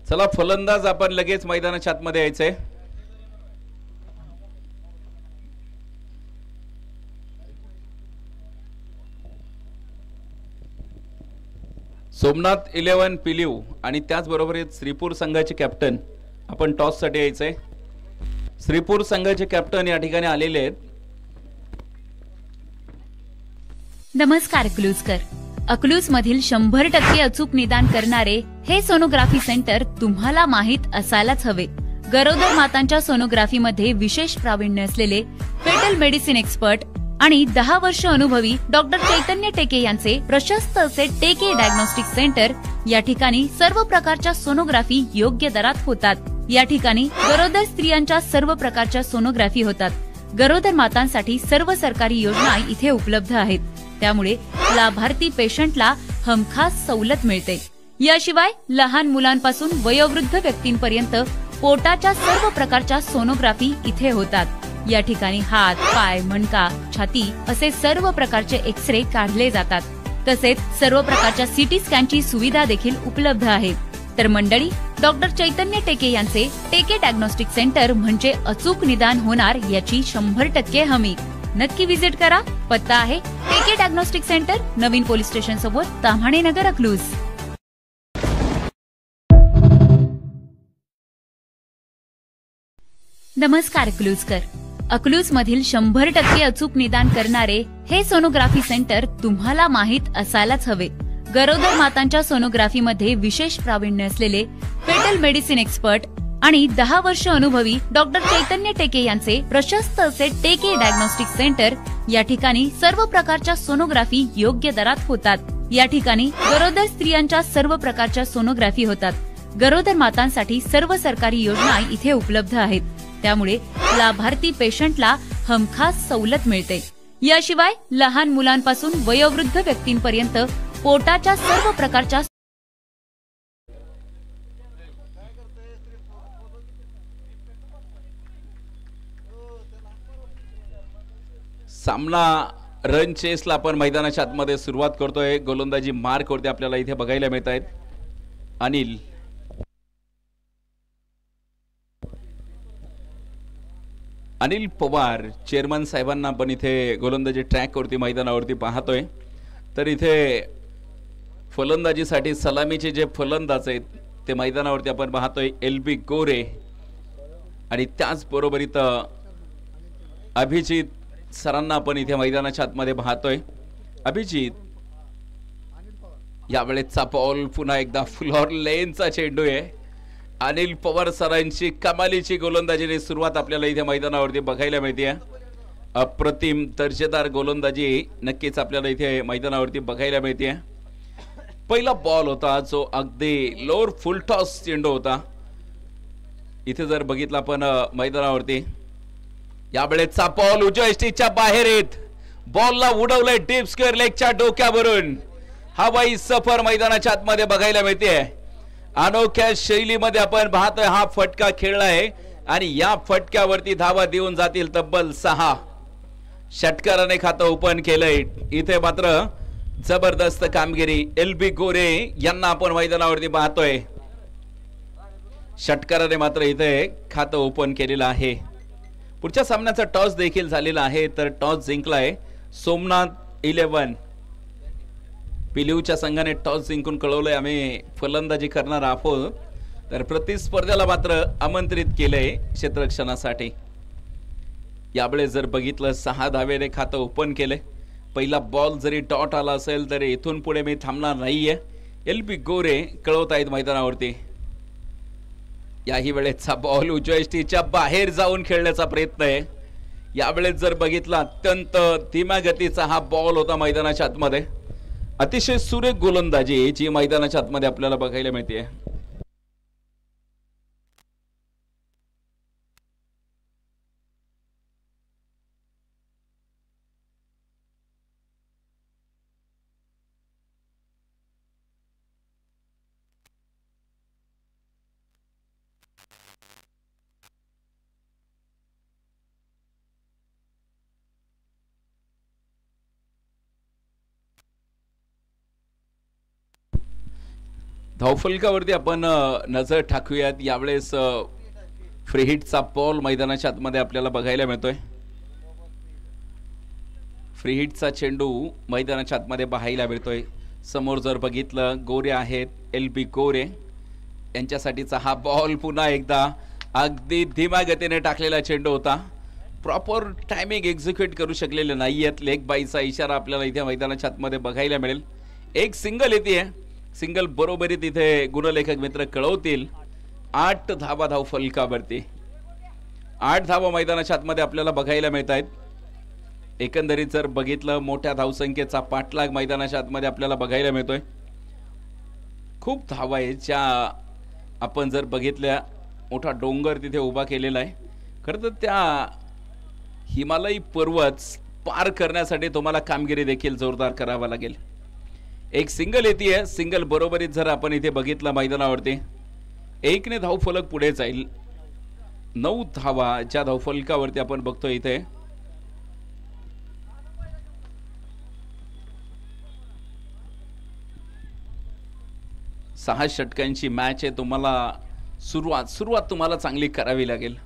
चला फलंदाज आपण लगेच मैदानाच्या आतमध्ये यायचंय. सोमनाथ 11 पिलीव आणि त्याचबरोबर श्रीपूर संघाचे कॅप्टन आपण टॉस साठी यायचंय. श्रीपूर संघाचे कॅप्टन या ठिकाणी आलेले आहेत. नमस्कार अकलूजकर. अकलूज मधील 100% अचूक निदान करणारे हे सोनोग्राफी सेंटर तुम्हाला माहित असायलाच हवे. गरोदर मातांच्या सोनोग्राफीमध्ये विशेष प्रावीण्य असलेले फेटल मेडिसिन एक्सपर्ट आणि 10 वर्ष अनुभवी डॉक्टर चैतन्य टेके यांचे प्रशस्त असे टेके डायग्नोस्टिक सेंटर या ठिकाणी सर्व प्रकारच्या सोनोग्राफी योग्य दरात होतात। या ठिकाणी गरोदर स्त्रियांच्या सर्व प्रकारच्या सोनोग्राफी होतात। गरोदर मातांसाठी सर्व सरकारी योजना इथे उपलब्ध आहेत, त्यामुळे लाभार्थी पेशंटला हमखास सवलत मिळते। याशिवाय लहान मुलांपासून वयोवृद्ध व्यक्तींपर्यंत पोटाच्या सर्व प्रकारच्या सोनोग्राफी इथे होतात। या ठिकाणी हात, पाय, मणका, छाती असे सर्व प्रकारचे एक्स-रे काढले जातात। तसेच सर्व प्रकारच्या सीटी स्कॅनची सुविधा देखील उपलब्ध आहे। तर मंडळी, डॉक्टर चैतन्य टेके यांचे टेके डायग्नोस्टिक सेंटर म्हणजे अचूक निदान होणार याची 100% हमी। नक्की विजिट करा। पत्ता आहे टेके डायग्नोस्टिक सेंटर, नवीन पोलीस स्टेशन समोर, ताम्हाणे नगर, अकलूज। नमस्कार अकलूजकर। अकलूज मधील 100% अचूक निदान करणारे हे सोनोग्राफी सेंटर तुम्हाला माहित असायलाच हवे। गरोदर मातांच्या सोनोग्राफीमध्ये विशेष प्रावीण्य असलेले फेटल मेडिसिन एक्सपर्ट आणि 10 वर्ष अनुभवी डॉक्टर चैतन्य टेके यांचे प्रशस्त असे टेके डायग्नोस्टिक सेंटर या ठिकाणी सर्व प्रकारच्या सोनोग्राफी योग्य दरात होतात। या ठिकाणी गरोदर स्त्रियांच्या सर्व प्रकारच्या सोनोग्राफी होतात। गरोदर मातांसाठी सर्व सरकारी योजना इथे उपलब्ध आहेत, त्यामुळे लाभार्थी पेशंटला हमखास सवलत मिळते। याशिवाय लहान मुलांपासून वयोवृद्ध व्यक्तींपर्यंत पोटाच्या सर्व प्रकारच्या सामना रन चेसला आपण मैदानाच्या आतमध्ये सुरुवात करतोय। गोलंदाजी मार्क वरती आपल्याला इथे बघायला मिळत आहेत। अनिल पवार चेअरमन साहेबांना आपण इथे गोलंदाजी ट्रॅक वरती मैदानावरती पाहतोय। तर इथे फलंदाजीसाठी सलामीचे जे फलंदाज आहेत ते मैदानावरती आपण पाहतोय LB गोरे आणि त्याचबरोबर इथं अभिजित सरांना आपण इथे मैदानाच्या आतमध्ये पाहतोय। अभिजित, यावेळेचा बॉल पुन्हा एकदा फ्लोर लेनचा चेंडू आहे। अनिल पवार सरांची कमालीची गोलंदाजीने सुरुवात आपल्याला इथे मैदानावरती बघायला मिळते। अप्रतिम दर्जेदार गोलंदाजी नक्कीच आपल्याला इथे मैदानावरती बघायला मिळते। पहिला बॉल होता जो अगदी लोअर फुल टॉस चेंडू होता। इथे जर बघितलं आपण मैदानावरती, यावेळेचा बॉल उजव्या यष्टीच्या बाहेर येत बॉलला उडवलंय डीप स्क्वेअर लेगच्या डोक्यावरून। हवाई सफर मैदानाच्या आतमध्ये बघायला मिळते। अनोख्या शैलीमध्ये आपण पाहतोय हा फटका खेळला आहे आणि या फटक्यावरती धावा देऊन जातील तब्बल 6। षटकाराने खातं ओपन केलंय। इथे मात्र जबरदस्त कामगिरी LB गोरे यांना आपण मैदानावरती पाहतोय। षटकाराने मात्र इथे खातं ओपन केलेलं आहे। पुढच्या सामन्याचा टॉस देखील झालेला आहे, तर टॉस जिंकलाय सोमनाथ 11। पिलीवच्या संघाने टॉस जिंकून कळवलंय आम्ही फलंदाजी करणार आहोत, तर प्रतिस्पर्ध्याला मात्र आमंत्रित केलंय क्षेत्ररक्षणासाठी। यावेळेस जर बघितलं 6 धावेने खातं ओपन केलंय। पहिला बॉल जरी डॉट आला असेल तरी इथून पुढे मी थांबणार नाहीये, LB गोरे कळवत आहेत मैदानावरती। याही वेळेचा बॉल उजव्या यष्टीच्या बाहेर जाऊन खेळण्याचा प्रयत्न आहे। यावेळेस जर बघितलं अत्यंत धीम्या गतीचा हा बॉल होता मैदानाच्या आतमध्ये। अतिशय सुरेख गोलंदाजी जी मैदानाच्या आतमध्ये आपल्याला बघायला मिळते। धावफलकावरती आपण नजर टाकूयात। यावेळेस फ्री हिटचा बॉल मैदानाच्या आतमध्ये आपल्याला बघायला मिळतोय। फ्री हिटचा चेंडू मैदानाच्या आतमध्ये पाहायला मिळतोय। समोर जर बघितलं गोरे आहेत, LB गोरे यांच्यासाठीचा हा बॉल पुन्हा एकदा अगदी धीम्या गतीने टाकलेला चेंडू होता। प्रॉपर टायमिंग एक्झिक्यूट करू शकलेले नाहीयेत। लेग बाईचा इशारा आपल्याला इथे मैदानाच्या आतमध्ये बघायला मिळेल। एक सिंगल येते, सिंगल बरोबरीत इथे गुणलेखक मित्र कळवतील 8 धावा धावफलकावरती, 8 धावा मैदानाच्या आतमध्ये आपल्याला बघायला मिळत आहेत. एकंदरीत जर बघितलं मोठ्या धावसंख्येचा पाठलाग मैदानाच्या आतमध्ये आपल्याला बघायला मिळतोय. खूप धावा आहेत ज्या आपण जर बघितल्या, मोठा डोंगर तिथे उभा केलेला आहे. खरं तर त्या हिमालयी पर्वत पार करण्यासाठी तुम्हाला कामगिरी देखील जोरदार करावा लागेल. एक सिंगल येते, सिंगल बरोबरीत जर आपण इथे बघितलं मैदानावरती 1 ने धावफलक पुढे जाईल. 9 धावा ज्या धावफलकावरती आपण बघतोय इथे. सहा षटकांची मॅच आहे. तुम्हाला सुरुवात तुम्हाला चांगली करावी लागेल.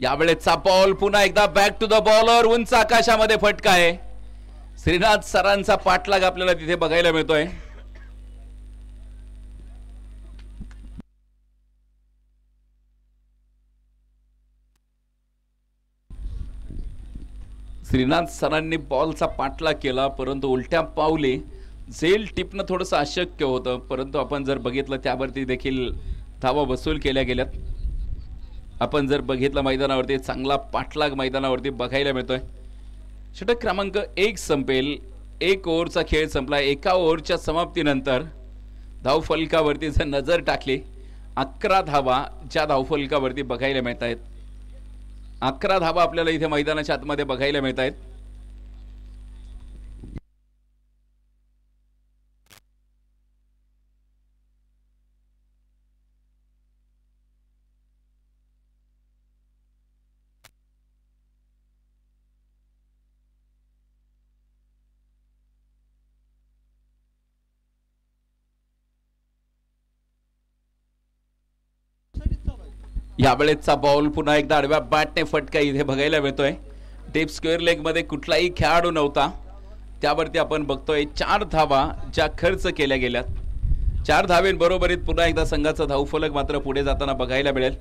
यावेळेचा बॉल पुन्हा एकदा बॅक टू द बॉलर, उंच आकाशामध्ये फटका आहे. श्रीनाथ सरांचा पाठलाग आपल्याला तिथे बघायला मिळतोय. श्रीनाथ सरांनी बॉलचा पाठलाग केला, परंतु उलट्या पावली झेल टिपणं थोडंसं अशक्य होतं. परंतु आपण जर बघितलं त्यावरती देखील धावा वसूल केल्या गेल्यात. आपण जर बघितलं मैदानावरती चांगला पाठलाग मैदानावरती बघायला मिळतोय. षटक क्रमांक 1 संपेल. 1 ओव्हरचा खेळ संपला. एका ओव्हरच्या समाप्तीनंतर धावफलकावरती जर नजर टाकली, 11 धावा ज्या धावफलकावरती बघायला मिळत आहेत. 11 धावा आपल्याला इथे मैदानाच्या आतमध्ये बघायला मिळत आहेत. यावेळेचा बॉल पुन्हा एकदा आडव्या बॅटने फटका इथे बघायला मिळतोय. डीप स्क्वेअर लेग मध्ये कुठलाही खेळाडू नव्हता. त्यावरती आपण बघतोय 4 धावा ज्या खर्च केल्या गेल्यात. 4 धावेंबरोबरीत पुन्हा एकदा संघाचा धावफलक मात्र पुढे जाताना बघायला मिळेल.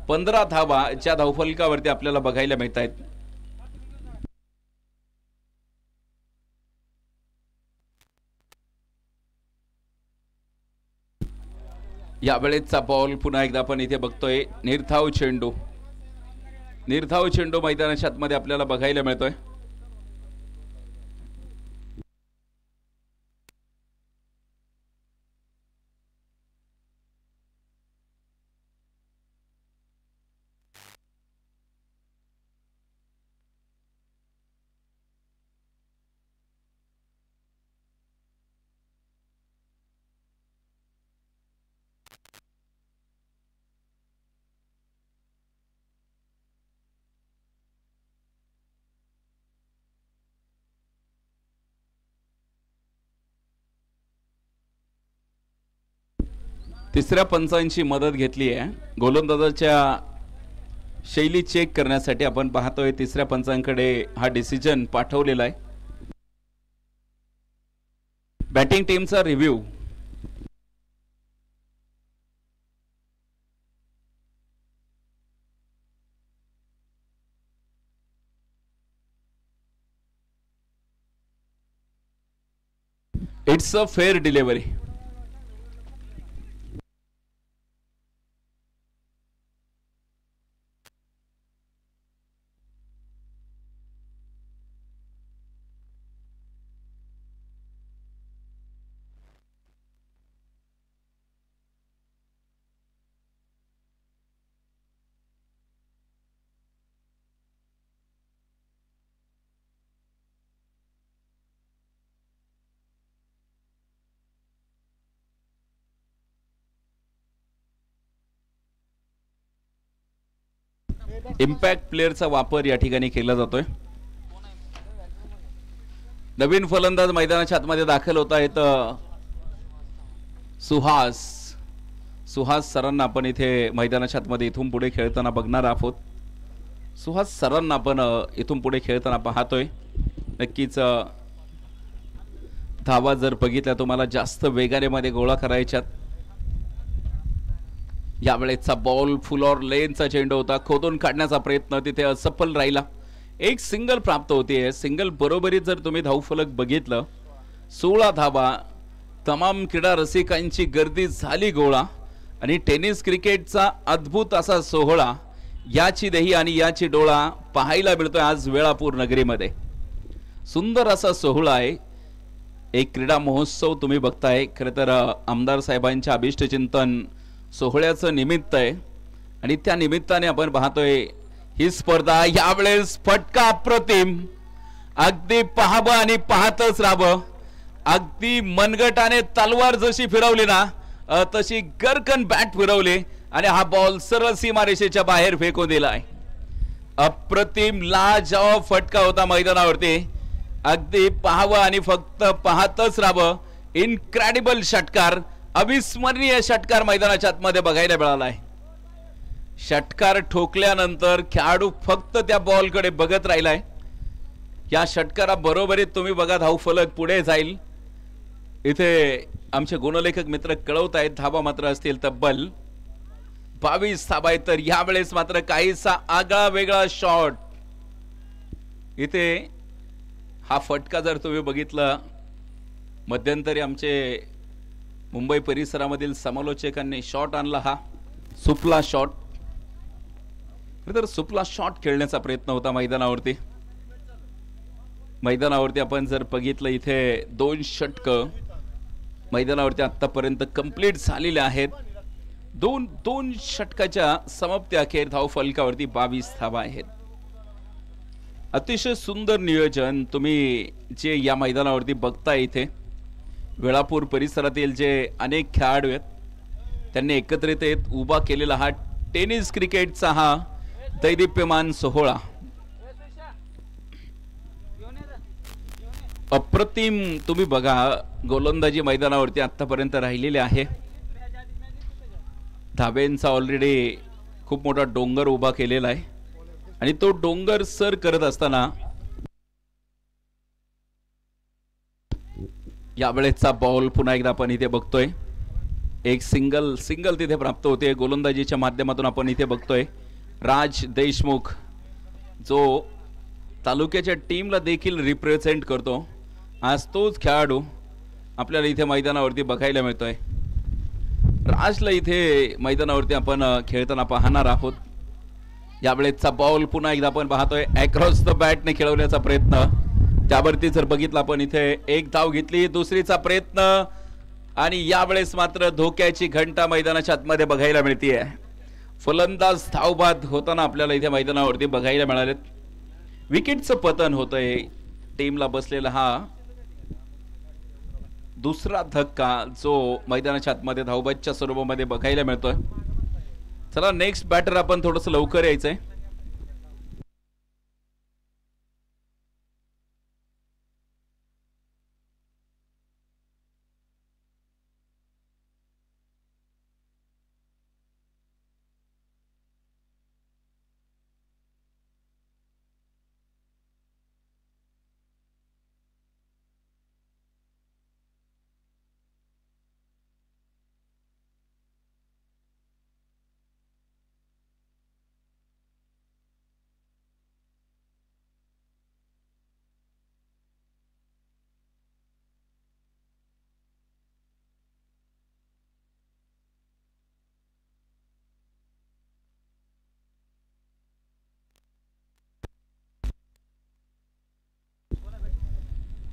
15 धावा ज्या धावफलकावरती आपल्याला बघायला मिळत आहेत. यावेळेचा बॉल पुन्हा एकदा आपण इथे बघतोय. निर्धाव चेंडू मैदानाच्या आतमध्ये आपल्याला बघायला मिळतोय. तिसऱ्या पंचांची मदत घेतली आहे. गोलंदाजाच्या शैली चेक करण्यासाठी आपण पाहतोय तिसऱ्या पंचांकडे हा डिसिजन पाठवलेला आहे. बॅटिंग टीमचा review. It's a fair delivery. Impact प्लेअरचा वापर या ठिकाणी केला जातोय. नवीन फलंदाज मैदानाच्या आतमध्ये दाखल होत आहेत. सुहास सरांना आपण इथे मैदानाच्या आतमध्ये इथून पुढे खेळताना बघणार आहोत. सुहास सरांना आपण इथून पुढे खेळताना पाहतोय. नक्कीच धावा जर बघितल्या तुम्हाला जास्त वेगाने मध्ये गोळा करायच्यात. यावेळेचा बॉल फुल ऑर लेनचा चेंडू होता. खोदून काढण्याचा प्रयत्न तिथे असफल राहिला. एक सिंगल प्राप्त होते. सिंगल बरोबरीत जर तुम्ही धावफलक बघितलं 16 धावा. तमाम क्रीडा रसिकांची गर्दी झाली गोळा. आणि टेनिस क्रिकेटचा अद्भुत असा सोहळा याची देही आणि याची डोळा पाहायला मिळतोय आज वेळापूर नगरीमध्ये. सुंदर असा सोहळा आहे, एक क्रीडा महोत्सव तुम्ही बघताय. खरं तर आमदार साहेबांच्या अभिष्ट चिंतन सोहळ्याचं निमित्त आहे आणि त्या निमित्ताने आपण पाहतोय ही स्पर्धा. यावेळेस फटका अप्रतिम, अगदी पाहावं आणि पाहतच राहावं. अगदी मनगटाने तलवार जशी फिरवली ना तशी गरकन बॅट फिरवली आणि हा बॉल सरळ सीमारेषेच्या बाहेर फेकून दिलाय. अप्रतिम लाजवाब फटका होता मैदानावरती. अगदी पाहावं आणि फक्त पाहतच राहावं. इनक्रेडिबल षटकार, अविस्मरणीय षटकार मैदानाच्या आतमध्ये बघायला मिळालाय. षटकार ठोकल्यानंतर खेळाडू फक्त त्या बॉलकडे बघत राहिलाय. या षटकारा बरोबरीत तुम्ही बघा धावफलक पुढे जाईल. इथे आमचे गुणलेखक मित्र कळवत आहेत धावा मात्र असतील तब्बल 22 धावा आहेत. तर यावेळेस मात्र काहीसा आगळा वेगळा शॉट. इथे हा फटका जर तुम्ही बघितला, मध्यंतरी आमचे मुंबई परिसरामधील समालोचकांनी शॉट आणला, हा सुपला शॉट. तर सुपला शॉट खेळण्याचा प्रयत्न होता मैदानावरती. आपण जर बघितलं इथे 2 षटकं मैदानावरती आतापर्यंत कंप्लीट झालेले आहेत. 2 षटकाच्या समाप्ती अखेर धावफलकावरती 22 धावा आहेत. अतिशय सुंदर नियोजन तुम्ही जे या मैदानावरती बघताय. इथे वेळापूर परिसरातील जे अनेक खेळाडू आहेत त्यांनी एकत्रित येत उभा केलेला हा टेनिस क्रिकेटचा हा दैदिप्यमान सोहळा. अप्रतिम तुम्ही बघा गोलंदाजी मैदानावरती आतापर्यंत राहिलेले आहे. धाब्यांचा ऑलरेडी खूप मोठा डोंगर उभा केलेला आहे आणि तो डोंगर सर करत असताना यावेळेचा बॉल पुन्हा एकदा आपण इथे बघतोय. एक सिंगल तिथे प्राप्त होते. गोलंदाजीच्या माध्यमातून आपण इथे बघतोय राज देशमुख जो तालुक्याच्या टीमला देखील रिप्रेझेंट करतो. आज तोच खेळाडू आपल्याला इथे मैदानावरती बघायला मिळतोय. राजला इथे मैदानावरती आपण खेळताना पाहणार आहोत. यावेळेचा बॉल पुन्हा एकदा आपण पाहतोय अक्रॉस द बॅटने खेळवण्याचा प्रयत्न. त्यावरती जर बघितलं आपण इथे एक धाव घेतली, दुसरीचा प्रयत्न आणि यावेळेस मात्र धोक्याची घंटा मैदानाच्या आतमध्ये बघायला मिळतीये. फलंदाज धावबाद होताना आपल्याला इथे मैदानावरती बघायला मिळालेत. विकेटचं पतन होतंय. टीमला बसलेला हा दुसरा धक्का जो मैदानाच्या आतमध्ये धावबादच्या स्वरूपामध्ये बघायला मिळतोय. चला नेक्स्ट बॅटर आपण थोडस लवकर यायचंय.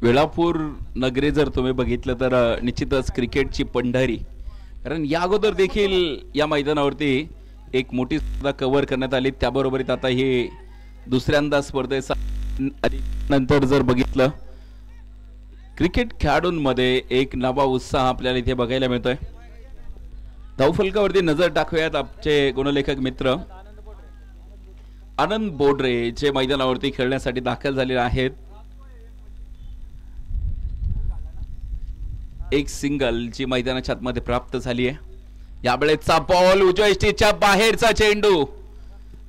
वेळापूर नगरी जर तुम्ही बघितलं तर निश्चितच क्रिकेटची पंढरी. कारण या अगोदर देखील या मैदानावरती एक मोठी स्पर्धा कव्हर करण्यात आली. त्याबरोबरीत आता ही दुसऱ्यांदा स्पर्धेचा नंतर जर बघितलं क्रिकेट खेळाडूंमध्ये एक नवा उत्साह आपल्याला इथे बघायला मिळतोय. धावफलकावरती नजर टाकूयात. आमचे गुणलेखक मित्र आनंद बोडरे जे मैदानावरती खेळण्यासाठी दाखल झालेले आहेत. एक सिंगल जी मैदानाच्या आतमध्ये प्राप्त झाली आहे. यावेळेचा बॉल उजव्या स्टिचच्या बाहेरचा चेंडू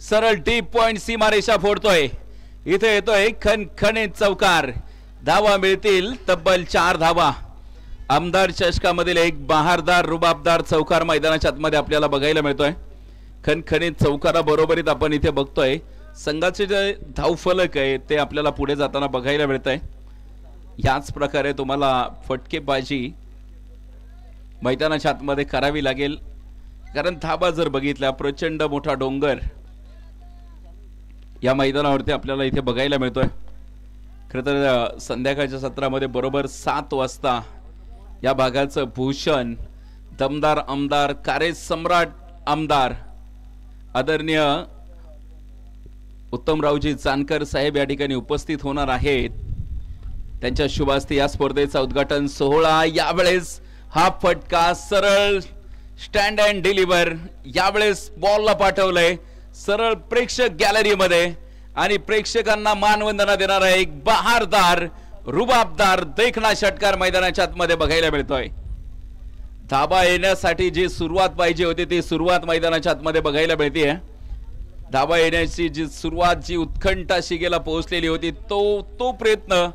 सरळ डीप पॉइंट सीमारेषा फोडतोय. इथे येतोय खणखणीत चौकार. धावा मिळतील तब्बल 4 धावा. आमदार चषकामधील एक बहारदार रुबाबदार चौकार मैदानाच्या आतमध्ये आपल्याला बघायला मिळतोय. खणखणीत चौकारा बरोबरीत आपण इथे बघतोय संघाचे जे धावफलक आहे ते आपल्याला पुढे जाताना बघायला मिळतंय. याच प्रकारे तुम्हाला फटकेबाजी मैदानाच्या आतमध्ये करावी लागेल. कारण धाबा जर बघितला प्रचंड मोठा डोंगर या मैदानावरती आपल्याला इथे बघायला मिळतोय। खरं तर संध्याकाळच्या सत्रामध्ये बरोबर 7 वाजता या भागाचं भूषण दमदार आमदार कार्यसम्राट आमदार आदरणीय उत्तमरावजी जानकर साहेब या ठिकाणी उपस्थित होणार आहेत। त्यांच्या शुभ हस्ते या स्पर्धेचा उद्घाटन सोहळा। यावेळेस हा फटका सरळ स्टँड अँड डिलिव्हर, यावेळेस बॉलला पाठवलंय सरळ प्रेक्षक गॅलरीमध्ये आणि प्रेक्षकांना मानवंदना देणारा एक बहारदार रुबाबदार देखणा षटकार मैदानाच्या आतमध्ये बघायला मिळतोय। धाबा येण्यासाठी जी सुरुवात पाहिजे होती ती सुरुवात मैदानाच्या आतमध्ये बघायला मिळतेय। धाबा येण्याची जी सुरुवात जी उत्कंठा शिगेला पोहोचलेली होती तो प्रयत्न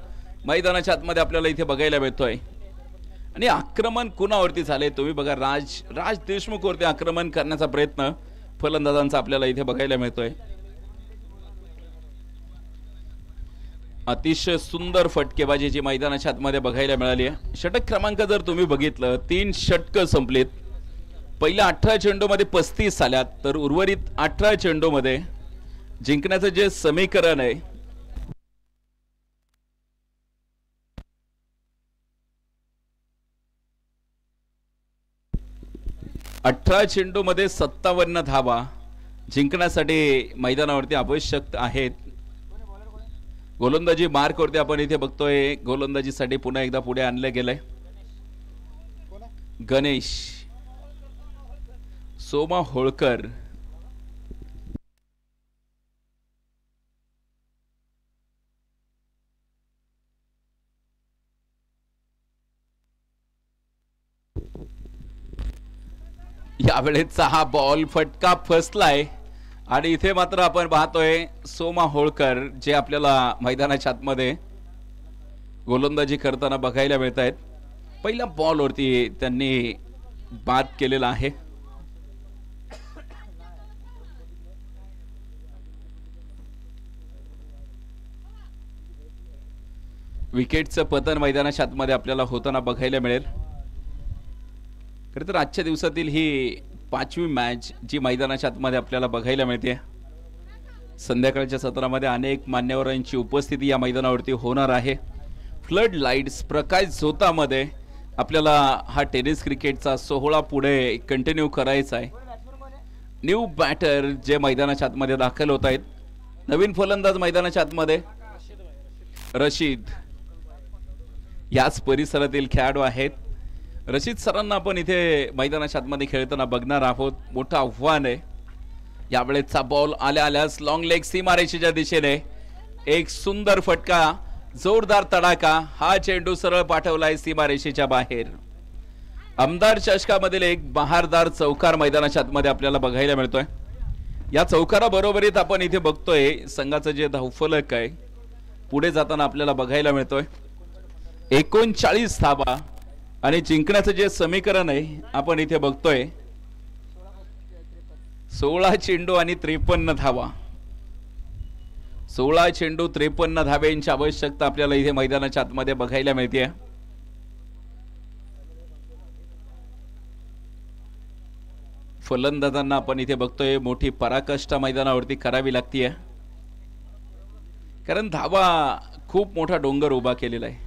मैदानाच्या आतमध्ये आपल्याला इथे बघायला मिळतोय। आणि आक्रमण कुणावरती झाले तुम्ही बघा, राज देशमुख वरती आक्रमण करण्याचा प्रयत्न फलंदाजांचा आपल्याला इथे बघायला मिळतोय। अतिशय सुंदर फटकेबाजी जी मैदानाच्या आतमध्ये बघायला मिळाली आहे। षटक क्रमांक जर तुम्ही बघितलं 3 षटक संपलीत। पहिल्या 18 चेंडूमध्ये 35 आल्यात, तर उर्वरित 18 चेंडूमध्ये जिंकण्याचं जे समीकरण आहे 18 चेंडूमध्ये 57 धावा जिंकण्यासाठी मैदानावरती आवश्यक आहेत। गोलंदाजी मार्क वरती आपण इथे बघतोय गोलंदाजीसाठी पुन्हा एकदा पुढे आणले गेले गणेश सोमा होळकर। यावेळेचा हा बॉल फटका फसलाय आणि इथे मात्र आपण पाहतोय सोमा होळकर जे आपल्याला मैदानाच्या आतमध्ये गोलंदाजी करताना बघायला मिळत आहेत। पहिल्या बॉलवरती त्यांनी बाद केलेला आहे। विकेटचं पतन मैदानाच्या आतमध्ये आपल्याला होताना बघायला मिळेल। खरं तर आजच्या दिवसातील ही 5वी मॅच जी मैदानाच्या आतमध्ये आपल्याला बघायला मिळते। संध्याकाळच्या सत्रामध्ये अनेक मान्यवरांची उपस्थिती या मैदानावरती होणार आहे। फ्लड लाईट्स प्रकाश झोतामध्ये आपल्याला हा टेनिस क्रिकेटचा सोहळा पुढे कंटिन्यू करायचा आहे। न्यू बॅटर जे मैदानाच्या आतमध्ये दाखल होत आहेत, नवीन फलंदाज मैदानाच्या आतमध्ये रशीद याच परिसरातील खेळाडू आहेत। रशीद सरांना आपण इथे मैदानाच्या आतमध्ये खेळताना बघणार आहोत। मोठं आव्हान आहे। यावेळेचा बॉल आल्यास लॉंग लेग सीमारेषेच्या दिशेने एक सुंदर फटका, जोरदार तडाखा, हा चेंडू सरळ पाठवलाय सीमारेषेच्या बाहेर। आमदार चषकामधील एक बहारदार चौकार मैदानाच्या आतमध्ये आपल्याला बघायला मिळतोय। या चौकारा बरोबरीत आपण इथे बघतोय संघाचं जे धावफलक आहे पुढे जाताना आपल्याला बघायला मिळतोय 39 धावा आणि जिंकण्याचं जे समीकरण आहे आपण इथे बघतोय 16 चेंडू आणि 53 धावा। 16 चेंडू 53 धाव्यांची आवश्यकता आपल्याला इथे मैदानाच्या आतमध्ये बघायला मिळते। फलंदाजांना आपण इथे बघतोय मोठी पराकाष्ठा मैदानावरती करावी लागते, कारण धावा खूप मोठा डोंगर उभा केलेला आहे।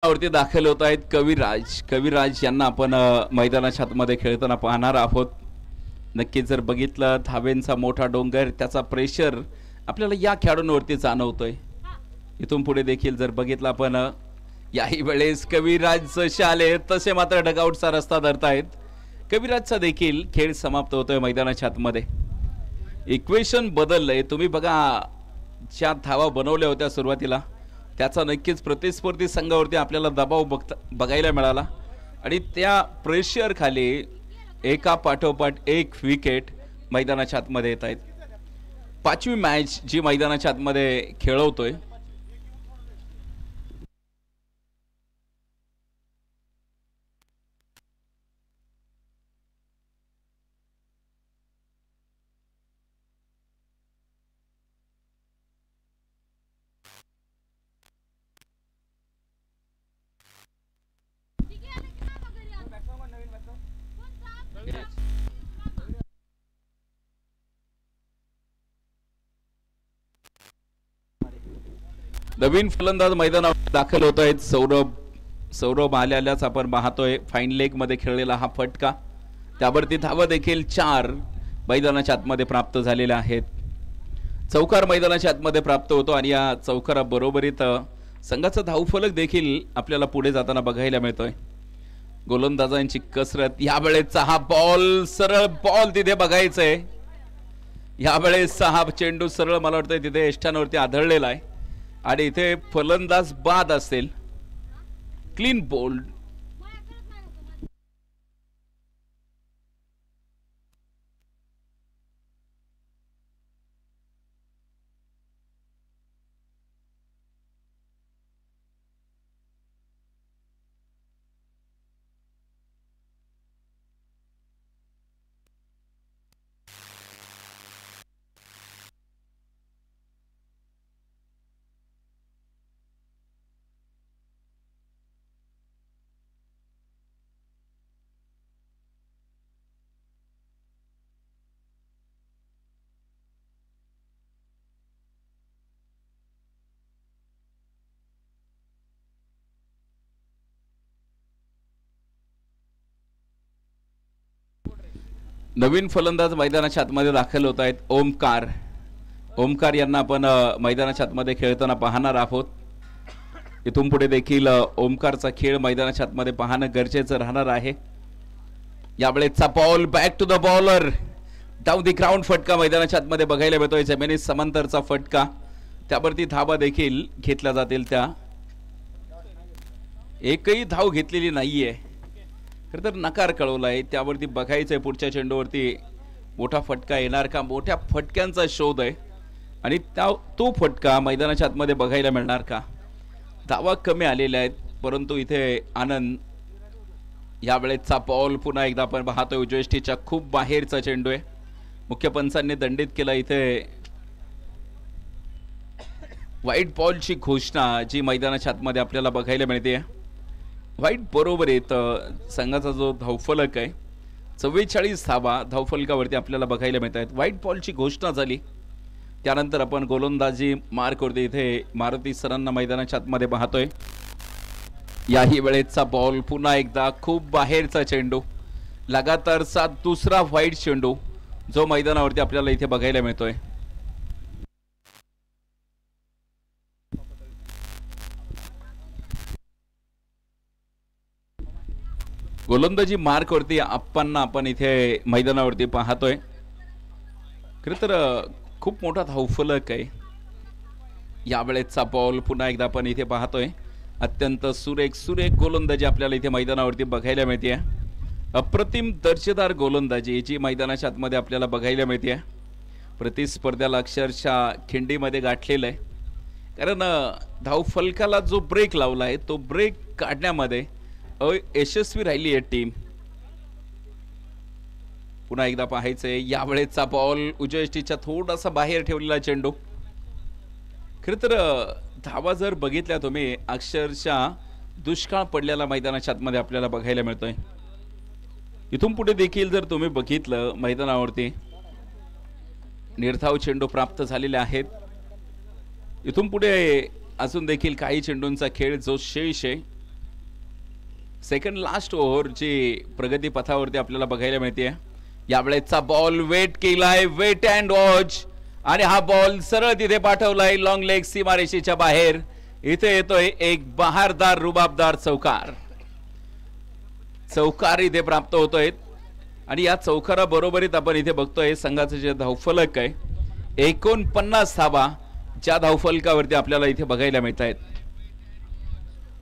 वरती दाखल होत आहेत कविराज यांना आपण मैदानाच्या आतमध्ये खेळताना पाहणार आहोत। नक्कीच जर बघितलं धावेंचा मोठा डोंगर, त्याचा प्रेशर आपल्याला या खेळाडूंवरती जाणवतोय। इथून पुढे देखील जर बघितलं आपण याही वेळेस कविराज जसे आले तसे मात्र डगआउटचा रस्ता धरतायत। कविराजचा देखील खेळ समाप्त होतोय मैदानाच्या आतमध्ये। इक्वेशन बदललंय. तुम्ही बघा, ज्या धावा बनवल्या होत्या सुरुवातीला त्याचा नक्कीच प्रतिस्पर्धी संघावरती आपल्याला दबाव बघायला मिळाला आणि त्या प्रेशर खाली एका पाठोपाठ एक विकेट मैदानाच्या आतमध्ये येत आहेत. 5वी मॅच जी मैदानाच्या आतमध्ये खेळवतोय. नवीन फलंदाज मैदानावर दाखल होत आहेत. सौरभ आल्यालाच आपण पाहतोय. फाईन लेग मध्ये खेळलेला हा फटका, त्यावरती धावा देखील 4 मैदानाच्या आतमध्ये प्राप्त झालेल्या आहेत. चौकार मैदानाच्या आतमध्ये प्राप्त होतो आणि या चौकारा बरोबरीत संघाचा धावफलक देखील आपल्याला पुढे जाताना बघायला मिळतोय. गोलंदाजांची कसरत. यावेळेचा हा बॉल, सरळ बॉल तिथे बघायचंय. यावेळेस हा चेंडू सरळ मला वाटतं तिथे यष्टांवरती आदळलेला आहे आणि इथे फलंदाज बाद असेल. Clean bowled. नवीन फलंदाज मैदानाच्या आतमध्ये दाखल होत आहेत. ओमकार यांना आपण मैदानाच्या आतमध्ये खेळताना पाहणार आहोत. इथून पुढे देखील ओमकारचा खेळ मैदानाच्या आतमध्ये पाहणं गरजेचं राहणार आहे. यावेळेचा ball back to the bowler, down the ground फटका मैदानाच्या आतमध्ये बघायला मिळतोय. जमिनी समांतरचा फटका, त्यावरती धावा देखील घेतल्या जातील. त्या एकही धाव घेतलेली नाहीये, खरं तर नकार कळवलाय. त्यावरती बघायचंय पुढच्या चेंडूवरती मोठा फटका येणार का. मोठ्या फटक्यांचा शोध आहे आणि तो फटका मैदानाच्या आतमध्ये बघायला मिळणार का. धावा कमी आलेल्या आहेत, परंतु इथे आनंद. यावेळेचा बॉल पुन्हा एकदा आपण पाहतोय उजवेष्टीच्या खूप बाहेरचा चेंडू आहे. मुख्य पंचांनी दंडित केला. इथे व्हाईट बॉलची घोषणा जी मैदानाच्या आतमध्ये आपल्याला बघायला मिळते. व्हाईट बरोबर येत संघाचा जो धावफलक आहे 44 धावा धावफलकावरती आपल्याला बघायला मिळत आहेत. व्हाईट बॉलची घोषणा झाली, त्यानंतर आपण गोलंदाजी मार्कवरती इथे मारुती सरांना मैदानाच्या आतमध्ये पाहतोय. याही वेळेचा बॉल पुन्हा एकदा खूप बाहेरचा चेंडू, लगातारचा दुसरा व्हाईट चेंडू जो मैदानावरती आपल्याला इथे बघायला मिळतोय. गोलंदाजी मार्कवरती आपण इथे मैदानावरती पाहतोय. खरं तर खूप मोठा धावफलक आहे. यावेळेचा बॉल पुन्हा एकदा आपण इथे पाहतोय. अत्यंत सुरेख गोलंदाजी आपल्याला इथे मैदानावरती बघायला मिळते. अप्रतिम दर्जेदार गोलंदाजी जी मैदानाच्या आतमध्ये आपल्याला बघायला मिळते. प्रतिस्पर्ध्याला अक्षरशः खिंडीमध्ये गाठलेलं आहे, कारण धावफलकाला जो ब्रेक लावला आहे तो ब्रेक काढण्यामध्ये यशस्वी राहिली आहे टीम. पुन्हा एकदा पाहायचंय. यावेळेचा बॉल उजवेष्टीच्या थोडासा बाहेर ठेवलेला चेंडू. खरं तर धावा जर बघितल्या तुम्ही अक्षरशः दुष्काळ पडलेला मैदानाच्या आतमध्ये आपल्याला बघायला मिळतोय. इथून पुढे देखील जर तुम्ही बघितलं मैदानावरती निर्धाव चेंडू प्राप्त झालेले आहेत. इथून पुढे अजून देखील काही चेंडूंचा खेळ जो शेष आहे. सेकंड लास्ट ओव्हर जी प्रगती पथावरती आपल्याला बघायला मिळते. यावेळेचा बॉल वेट केलाय, वेट अँड वॉच, आणि हा बॉल सरळ तिथे पाठवलाय लॉंग लेग सीमारेषेच्या बाहेर. इथे येतोय एक बहारदार रुबाबदार चौकार इथे प्राप्त होतोय. आणि या चौकारा बरोबरीत आपण इथे बघतोय संघाचं जे धावफलक आहे 49 धावा ज्या धावफलकावरती आपल्याला इथे बघायला मिळत आहेत.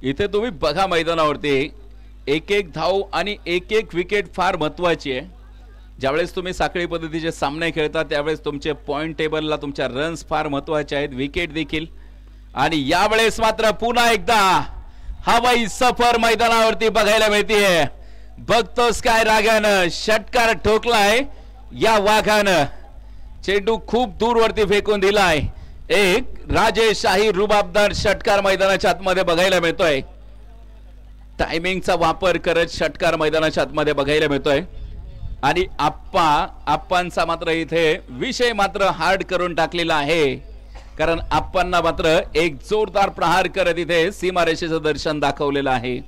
इथे तुम्ही बघा मैदानावरती एक एक धाव आणि एक एक विकेट फार महत्वाची आहे. ज्यावेळेस तुम्ही साखळी पद्धतीचे सामने खेळता त्यावेळेस तुमचे पॉइंट टेबलला तुमच्या रन्स फार महत्वाचे आहेत, विकेट देखील. आणि यावेळेस मात्र पुन्हा एकदा हवाई सफर मैदानावरती बघायला मिळतीये. बघतोस काय रागानं षटकार ठोकलाय या वाघानं, चेंडू खूप दूरवरती फेकून दिलाय. एक राजेशाही रुबाबदार षटकार मैदानाच्या आतमध्ये बघायला मिळतोय. टायमिंगचा वापर करत षटकार मैदानाच्या आतमध्ये बघायला मिळतोय. आणि आप्पांचा मात्र इथे विषय मात्र हार्ड करून टाकलेला आहे, कारण आप्पांना मात्र एक जोरदार प्रहार करत इथे सीमारेषेचं दर्शन दाखवलेलं आहे.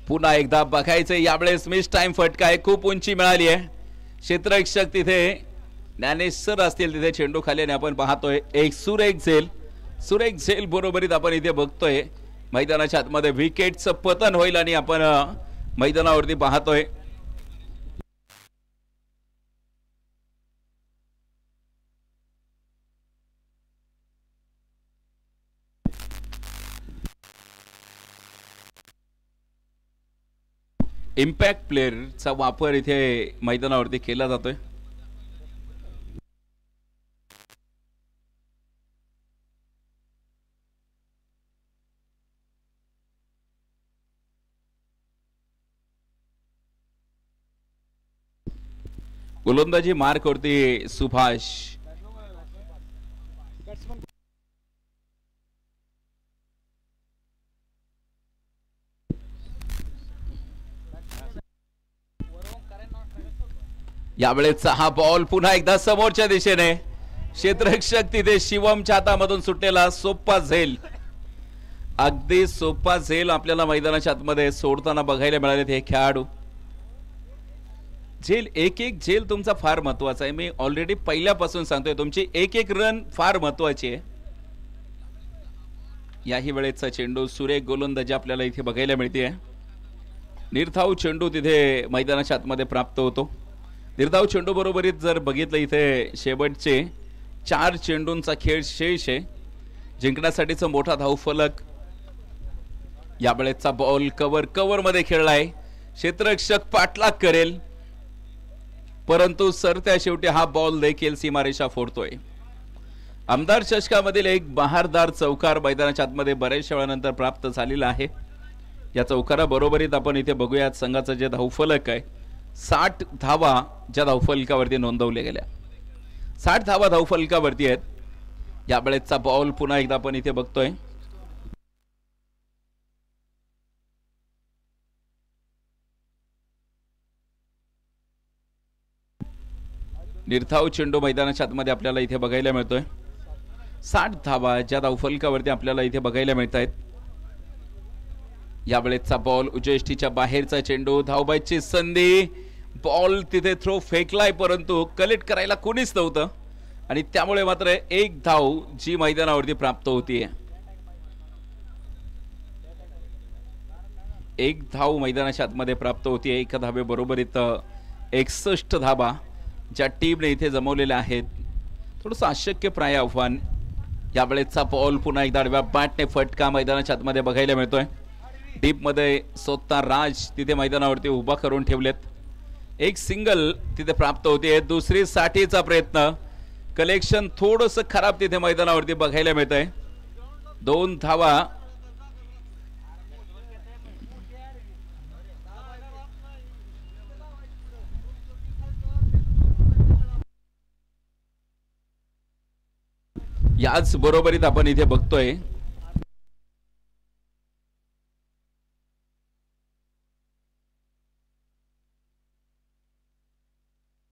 पुन्हा एकदा बघायचं यावेळेस मिस टाइम फटका आहे, खूप उंची मिळाली आहे. क्षेत्ररक्षक तिथे ज्ञानेश्वर असतील तिथे चेंडू खाली आणि आपण पाहतोय एक सुरेख झेल बरोबरीत आपण इथे बघतोय मैदानाच्या आतमध्ये विकेटचं पतन होईल आणि आपण मैदानावरती पाहतोय इम्पॅक्ट प्लेअरचा वापर इथे मैदानावरती केला जातोय. गोलंदाजी मार्क वरती सुभाष. यावेळेचा हा बॉल पुन्हा एकदा समोरच्या दिशेने, क्षेत्ररक्षक तिथे शिवमच्या हातामधून सुटलेला सोप्पा झेल, अगदी सोप्पा झेल आपल्याला मैदानाच्या आतमध्ये सोडताना बघायला मिळाले हे खेळाडू. झेल एक एक झेल तुमचा फार महत्वाचा आहे. मी ऑलरेडी पहिल्यापासून सांगतोय तुमची एक एक रन फार महत्वाची आहे. याही वेळेचा चेंडू सुरेख गोलंदाजी आपल्याला इथे बघायला मिळते. निर्धाव चेंडू तिथे मैदानाच्या आतमध्ये प्राप्त होतो. निर्धाव चेंडू बरोबरीत जर बघितलं इथे शेवटचे 4 चेंडूंचा खेळ शेष आहे. जिंकण्यासाठीचा मोठा धावफलक. यावेळेचा बॉल कव्हर मध्ये खेळलाय. क्षेत्ररक्षक पाठलाग करेल परंतु सरत्या शेवटी हा बॉल देखील सीमारेषा फोडतोय. आमदार चषकामधील एक बहारदार चौकार मैदानाच्या आतमध्ये बऱ्याचशा वेळानंतर प्राप्त झालेला आहे. या चौकारा बरोबरीत आपण इथे बघूयात संघाचं जे धावफलक आहे 60 धावा ज्या धावफलकावरती नोंदवल्या गेल्या. 60 धावा धावफलकावरती आहेत. यावेळेचा बॉल पुन्हा एकदा आपण इथे बघतोय. निर्धाव चेंडू मैदानाच्या आतमध्ये आपल्याला इथे बघायला मिळतोय. 60 धावा ज्या धावफलकावरती आपल्याला इथे बघायला मिळत आहेत. यावेळेचा बॉल उजयष्टीच्या बाहेरचा चेंडू, धावबाईची संधी, बॉल तिथे थ्रो फेकलाय परंतु कलेक्ट करायला कोणीच नव्हतं आणि त्यामुळे मात्र एक धाव जी मैदानावरती प्राप्त होतीये. एक धाव मैदानाच्या आतमध्ये प्राप्त होतीये. एका धावे बरोबरीत 61 धावा ज्या टीमने इथे जमवलेल्या आहेत. थोडंसं अशक्यप्राय आव्हान. यावेळेचा बॉल पुन्हा एकदा आडव्या बॅटने फटका मैदानाच्या आतमध्ये बघायला मिळतोय. डीप मध्ये स्वतः राज तिथे मैदानावरती उभा करून ठेवलेत. एक सिंगल तिथे प्राप्त होते. दुसरी साठीचा प्रयत्न, कलेक्शन थोडंसं खराब तिथे मैदानावरती बघायला मिळतंय. 2 धावा. याच बरोबरीत आपण इथे बघतोय